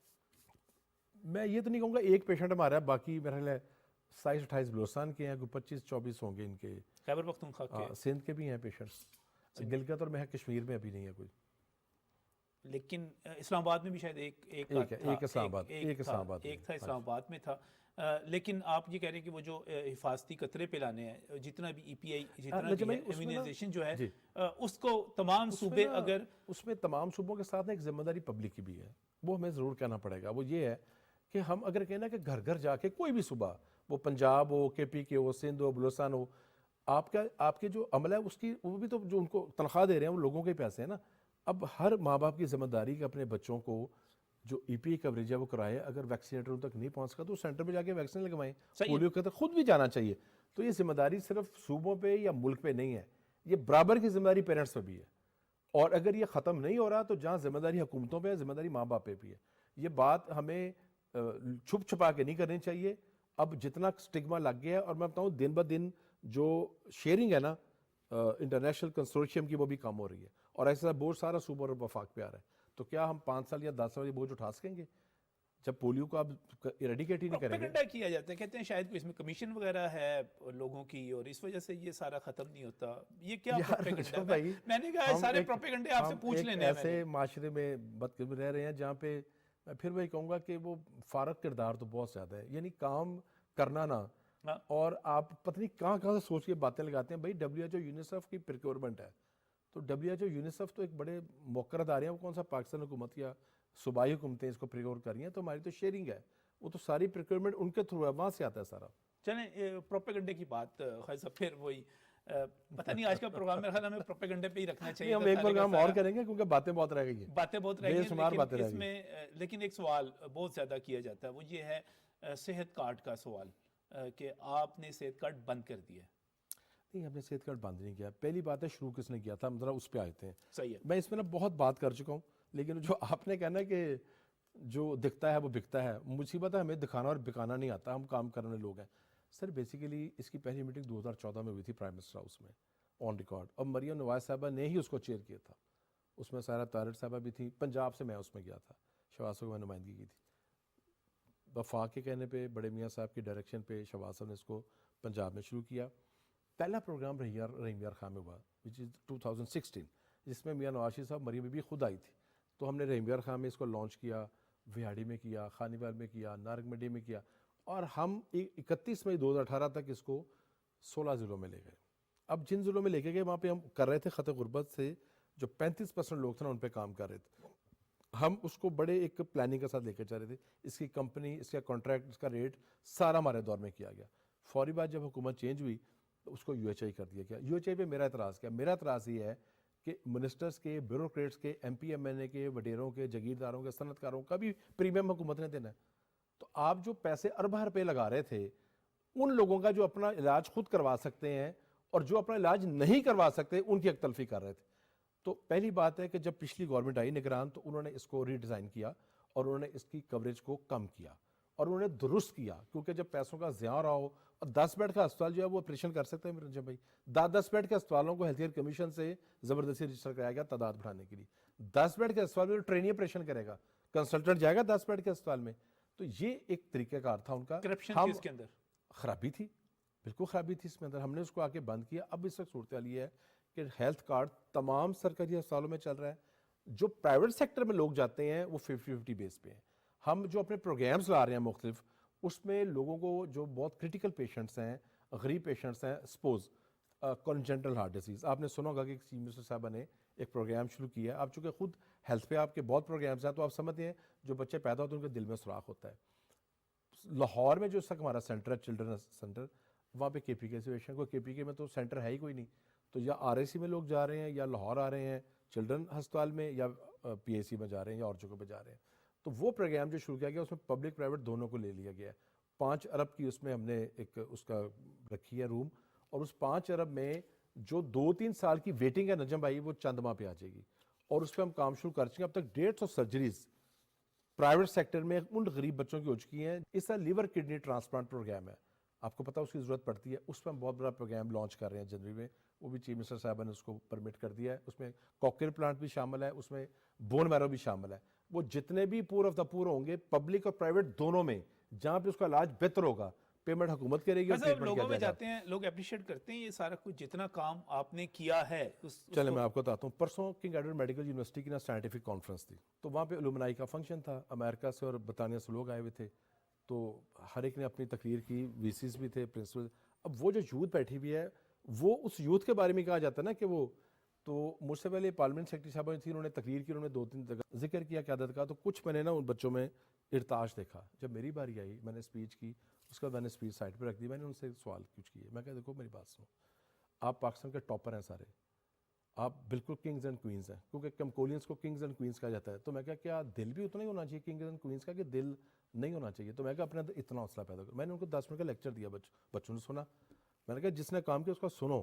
میں یہ تو نہیں کہوں گا ایک پیشنٹ ہمارا ہے, باقی میرا خیال ہے 27-28 بلوچستان کے ہیں, کوئی 25-24 ہوں گے ان کے, خیبر پختونخوا کے, سندھ کے بھی ہیں پیشنٹس, گلگت اور کشمیر میں ابھی نہیں ہے کوئی. لیکن اسلام آباد میں بھی شاید ایک اسلام آباد تھا اسلام آباد میں تھا. لیکن آپ یہ کہہ رہے ہیں کہ وہ جو حفاظتی قطرے پلانے ہیں, جتنا بھی ای پی آئی, جتنا بھی امیونائزیشن جو ہے اس کو تمام صوبے اگر اس میں تمام صوبوں کے ساتھ ایک ذمہ داری پبلک کی بھی ہے, وہ ہمیں ضرور کہنا پڑے گا. وہ یہ ہے کہ ہم اگر کہنا کہ گھر گھر جا کے کوئی بھی صوبہ, وہ پنجاب ہو, کے پی کے ہو, سندھ ہو, بلوچستان ہو, آپ کے جو عمل ہے اس کی, وہ بھی تو جو ان کو تنخواہ دے رہے ہیں وہ لوگوں کے پیسے ہیں نا. اب ہر ماں باپ کی ذمہ داری کہ اپنے بچوں کو جو ای پی کوریج ہے وہ کرائے. اگر ویکسینیٹر تک نہیں پہنچ سکا تو سینٹر پہ جا کے ویکسین لگوائیں. پولیو کے تک خود بھی جانا چاہیے. تو یہ ذمہ داری صرف صوبوں پہ یا ملک پہ نہیں ہے, یہ برابر کی ذمہ داری پیرنٹس پہ بھی ہے. اور اگر یہ ختم نہیں ہو رہا تو جہاں ذمہ داری حکومتوں پہ ہے, ذمہ داری ماں باپ پہ بھی ہے. یہ بات ہمیں چھپ چھپا کے نہیں کرنی چاہیے. اب جتنا سٹگما لگ گیا ہے, اور میں بتاؤں دن بدن جو شیئرنگ ہے نا انٹرنیشنل کنسورشیم کی, وہ بھی کم ہو رہی ہے, اور ایسا بوجھ سارا صوبہ اور وفاق پہ آ رہا ہے. تو کیا ہم 5 سال یا 10 سال یہ بوجھ اٹھا سکیں گے جب پولیو کو آپ ایریڈیکیٹ ہی نہیں کریں گے؟ پروپیگنڈا کیا جاتا ہے, کہتے ہیں شاید اس میں کمیشن وغیرہ ہے لوگوں کی, اور اس وجہ سے یہ سارا ختم نہیں ہوتا. یہ کیا پروپیگنڈا ہے؟ میں نے کہا سارے پروپیگنڈے آپ سے پوچھ لینے ہیں. ایسے معاشرے میں بدقسمت رہ رہے ہیں جہاں پہ میں پھر وہی کہوں گا کہ وہ فارغ کردار تو بہت زیادہ ہے. یعنی کام کرنا نا, اور آپ پتہ نہیں کہاں سے سوچ کے باتیں لگاتے ہیں. بھائی WHO یونیسیف کی پریکیورمنٹ ہے, تو WHO یونیسیف تو ایک بڑے موقر ادارے ہیں. وہ کون سا پاکستان حکومت یا صوبائی حکومتیں اس کو پریکیور کر رہی ہیں, تو ہماری تو شیئرنگ ہے. وہ تو ساری پریکیورمنٹ ان کے تھرو ہے, وہاں سے آتا ہے سارا. چلیں پروپیگنڈے کی بات, خیر پھر وہی پتہ نہیں آج کا پروگرام میرا خیال ہمیں پروپیگنڈے پہ ہی رکھنا چاہیے. ہم ایک پروگرام اور کریں گے کیونکہ باتیں بہت رہ گئی ہیں, باتیں بہت رہ گئی ہیں اس میں. لیکن ایک سوال بہت زیادہ کیا جاتا ہے, وہ یہ ہے صحت کارڈ کا سوال, کہ آپ نے صحت کارڈ بند کر دیا. نہیں, ہم نے صحت کارڈ بند نہیں کیا. پہلی بات ہے شروع کس نے کیا تھا, ہم ذرا اس پہ آئے تھے. صحیح ہے, میں اس میں نا بہت بات کر چکا ہوں, لیکن جو آپ نے کہنا کہ جو دکھتا ہے وہ بکتا ہے, مصیبت ہے ہمیں دکھانا اور بکانا نہیں آتا, ہم کام کرنے لوگ ہیں. سر بیسیکلی اس کی پہلی میٹنگ 2014 میں ہوئی تھی پرائم منسٹر ہاؤس میں آن ریکارڈ, اور مریم نواز صاحبہ نے ہی اس کو چیئر کیا تھا. اس میں سارا طارق صاحبہ بھی تھی, پنجاب سے میں اس میں گیا تھا, شہباز صاحب کو میں نمائندگی کی تھی. وفاق کے کہنے پہ, بڑے میاں صاحب کی ڈائریکشن پہ شہباز صاحب نے اس کو پنجاب میں شروع کیا. پہلا پروگرام رحیم یار خان میں ہوا وچ از 2016, جس میں میاں نواز شریف صاحب مریم بی بی خود آئی تھی. تو ہم نے رحیم یار خان میں اس کو لانچ کیا, وہاڑی میں کیا, خانی وال میں کیا, نارنگ منڈی میں کیا, اور ہم 31 مئی 2018 تک اس کو 16 ضلعوں میں لے گئے. اب جن ضلعوں میں لے کے گئے وہاں پہ ہم کر رہے تھے خط غربت سے جو 35% لوگ تھے نا ان پہ کام کر رہے تھے. ہم اس کو بڑے ایک پلاننگ کے ساتھ لے کے چل رہے تھے. اس کی کمپنی, اس کا کانٹریکٹ, اس کا ریٹ سارا ہمارے دور میں کیا گیا. فوری بات جب حکومت چینج ہوئی تو اس کو UHI کر دیا گیا. UHI پہ میرا اعتراض کیا, میرا اعتراض یہ ہے کہ منسٹرز کے, بیوروکریٹس کے, MP MNA کے, وڈیروں کے, جگیرداروں کے, صنعت کاروں کا بھی پریمیم حکومت نے دینا ہے. تو آپ جو پیسے ارباں روپے لگا رہے تھے ان لوگوں کا جو اپنا علاج خود کروا سکتے ہیں اور جو اپنا علاج نہیں کروا سکتے ان کی ایک تلفی کر رہے تھے. تو پہلی بات ہے کہ جب پچھلی گورنمنٹ آئی نگران تو انہوں نے اس کو ری ڈیزائن کیا اور انہوں نے اس کی کوریج کو کم کیا اور انہوں نے درست کیا, کیونکہ جب پیسوں کا ضیاع رہا ہو, اور 10 بیڈ کا اسپتال جو ہے وہ آپریشن کر سکتے ہیں میرے بھائی, 10 بیڈ کے اسپتالوں کو ہیلتھ کیئر کمیشن سے زبردستی رجسٹر کرایا گیا تعداد بڑھانے کے لیے. 10 بیڈ کے اسپتال میں ٹرینی آپریشن کرے گا, کنسلٹنٹ جائے گا 10 بیڈ کے اسپتال میں. تو یہ ایک طریقہ کار تھا ان کا. کرپشن تھی اس کے اندر, خرابی تھی, بالکل خرابی تھی اس میں اندر. ہم نے اس کو آ کے بند کیا. اب اس وقت صورتحال یہ ہے کہ ہیلتھ کارڈ تمام سرکاری ہسپتالوں میں چل رہا ہے. جو پرائیویٹ سیکٹر میں لوگ جاتے ہیں وہ 50-50 بیس پہ ہیں. ہم جو اپنے پروگرامز لا رہے ہیں مختلف, اس میں لوگوں کو جو بہت کرٹیکل پیشنٹس ہیں, غریب پیشنٹس ہیں, سپوز کانجنٹل ہارٹ ڈیزیز, آپ نے سنا ہوگا کہ چیف منسٹر صاحبہ نے ایک پروگرام شروع کیا ہے. آپ چونکہ خود ہیلتھ پہ آپ کے بہت پروگرامز ہیں تو آپ سمجھتے ہیں جو بچے پیدا ہوتے ہیں ان کے دل میں سوراخ ہوتا ہے. لاہور میں جو اس تک ہمارا سینٹر ہے, چلڈرن سینٹر, وہاں پہ کے پی کے سے پیشنٹ, کوئی کے پی کے میں تو سینٹر ہے ہی کوئی نہیں, تو یا آر اے سی میں لوگ جا رہے ہیں, یا لاہور آ رہے ہیں چلڈرن ہسپتال میں, یا پی ایس سی میں جا رہے ہیں, یا اور جگہوں پہ جا رہے ہیں. تو وہ پروگرام جو شروع کیا گیا اس میں پبلک پرائیویٹ دونوں کو لے لیا گیا ہے. 5 ارب کی اس میں ہم نے ایک اس کا رکھی ہے روم, اور اس 5 ارب میں جو 2-3 سال کی ویٹنگ ہے نجم بھائی, وہ چند ماہ پہ آ جائے گی, اور اس پہ ہم کام شروع کر چکے ہیں. اب تک 150 سرجریز پرائیویٹ سیکٹر میں ان غریب بچوں کی ہو چکی ہیں. اس کا لیور کڈنی ٹرانسپلانٹ پروگرام ہے, آپ کو پتا اس کی ضرورت پڑتی ہے, اس پہ ہم بہت بڑا پروگرام لانچ کر رہے ہیں جنوری میں, وہ بھی چیف منسٹر صاحبہ نے اس کو پرمٹ کر دیا ہے. اس میں کوکر پلانٹ بھی شامل ہے, اس میں بون میرو بھی شامل ہے. وہ جتنے بھی پور آف دا پور ہوں گے پبلک اور پرائیویٹ دونوں میں, جہاں پہ اس کا علاج بہتر ہوگا, پیمنٹ حکومت کرے گی اور ٹریٹمنٹ لوگوں کیا میں جائے گا. جاتے ہیں, لوگ اپریشیٹ کرتے ہیں یہ سارا کچھ جتنا کام آپ نے کیا ہے. چلے میں آپ کو بتاتا ہوں, پرسوں کنگ ایڈورڈ میڈیکل یونیورسٹی کی نا سائنٹیفک کانفرنس تھی, تو وہاں پہ الومنائی کا فنکشن تھا, امریکہ سے اور برطانیہ سے لوگ آئے ہوئے تھے, تو ہر ایک نے اپنی تقریر کی, وی سیز بھی تھے, پرنسپل. اب وہ جو یوتھ بیٹھی ہوئی ہے, وہ اس یوتھ کے بارے میں کہا جاتا ہے نا کہ وہ, تو مجھ سے پہلے پارلیمنٹ سیکرٹری صاحب تھی, انہوں نے تقریر کی, انہوں نے 2-3 جگہ ذکر کیا قیادت کا, تو کچھ میں نے نا ان بچوں میں ارتاش دیکھا. جب میری باری آئی میں نے اسپیچ کی, اس کے بعد میں نے اسپیچ سائڈ پہ رکھ دی, میں نے ان سے سوال کچھ کیے. میں کہا دیکھو میری بات سنو, آپ پاکستان کے ٹاپر ہیں سارے, آپ بالکل کنگز اینڈ کوئنز ہیں, کیونکہ کمکولینس کو کنگز اینڈ کوئنز کہا جاتا ہے. تو میں کہا کیا دل بھی اتنا ہی ہونا چاہیے کنگز اینڈ کوئنز کا, کہ دل نہیں ہونا چاہیے؟ تو میں کہا اپنے اندر اتنا حوصلہ پیدا کرو. میں نے ان کو 10 منٹ کا لیکچر دیا, بچوں نے سنا. میں نے کہا جس نے کام کیا اس کا سنو,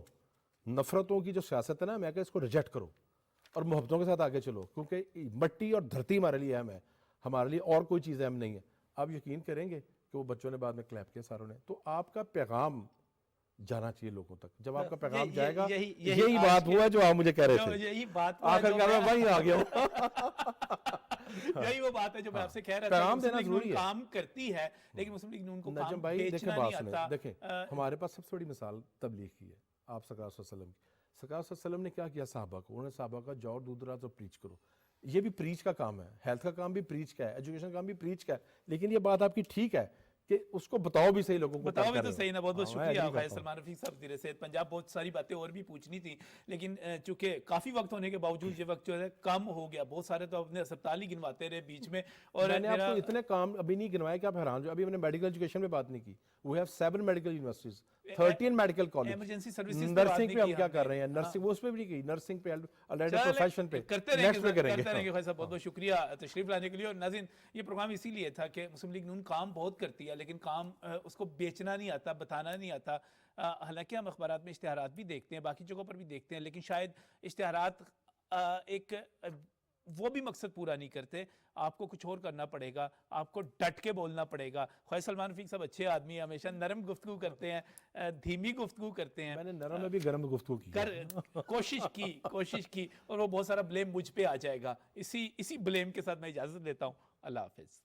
نفرتوں کی جو سیاست ہے نا, میں کہا اس کو ریجیکٹ کرو اور محبتوں کے ساتھ آگے چلو, کیونکہ مٹی اور دھرتی ہمارے لیے اہم ہے, ہمارے لیے اور کوئی چیز اہم نہیں ہے. آپ یقین کریں گے کہ وہ بچوں نے بعد میں کلیپ کیا ساروں نے. تو آپ کا پیغام جانا چاہیے لوگوں تک. جب آپ کا پیغام جائے گا, یہی بات ہوا جو آپ مجھے کہہ رہے تھے, یہی بات آخر کار میں وہیں آ گیا ہوں. یہی وہ بات ہے جو میں آپ سے کہہ رہا تھا, پیغام دینا ضروری ہے. کام کرتی ہے لیکن مسلم لیگ نون کو نجم کام بھائی دیکھیں بیچنا بات نہیں سنیں, آتا. دیکھیں ہمارے پاس سب سے بڑی مثال تبلیغ کی ہے, آپ سرکار صلی اللہ علیہ وسلم کی. سرکار صلی اللہ علیہ وسلم نے کیا کیا صحابہ کو, انہوں نے صحابہ کا جاؤ دودھ رات اور پریچ کرو. یہ بھی پریچ کا کام ہے, ہیلتھ کا کام بھی پریچ کا ہے, ایجوکیشن کا کام بھی پریچ کا ہے. لیکن یہ بات آپ کی ٹھیک ہے کہ اس کو بتاؤ بھی صحیح لوگوں کو, بتاؤ بھی تو صحیح نا. بہت بہت شکریہ خواجہ سلمان رفیق صاحب, وزیر صحت پنجاب. بہت ساری باتیں اور بھی پوچھنی تھیں, لیکن چونکہ کافی وقت ہونے کے باوجود یہ وقت جو ہے کم ہو گیا. بہت سارے تو اپنے اسپتال ہی گنواتے رہے بیچ میں, اور میں نے آپ کو اتنے کام ابھی نہیں گنوائے کہ آپ حیران جو. ابھی ہم نے میڈیکل ایجوکیشن پہ بات نہیں کی. We have 7 medical universities, 13 medical college. Emergency services nursing پہ ہم کیا کر رہے ہیں, نرسنگ اس پہ بھی نہیں کی, نرسنگ پہ الائڈ پروفیشن پہ کرتے رہیں گے. خواجہ صاحب بہت بہت شکریہ تشریف لانے کے لیے. اور ناظرین, یہ پروگرام اسی لیے تھا کہ مسلم لیگ نون کام بہت کرتی ہے, لیکن کام اس کو بیچنا نہیں آتا, بتانا نہیں آتا. حالانکہ ہم اخبارات میں اشتہارات بھی دیکھتے ہیں, باقی جگہوں پر بھی دیکھتے ہیں, لیکن شاید اشتہارات ایک وہ بھی مقصد پورا نہیں کرتے. آپ کو کچھ اور کرنا پڑے گا, آپ کو ڈٹ کے بولنا پڑے گا. خواجہ سلمان رفیق صاحب اچھے آدمی ہیں, ہمیشہ نرم گفتگو کرتے ہیں, دھیمی گفتگو کرتے ہیں. میں نے نرم میں بھی گرم گفتگو کی, کوشش کی, اور وہ بہت سارا بلیم مجھ پہ آ جائے گا. اسی بلیم کے ساتھ میں اجازت لیتا ہوں. اللہ حافظ.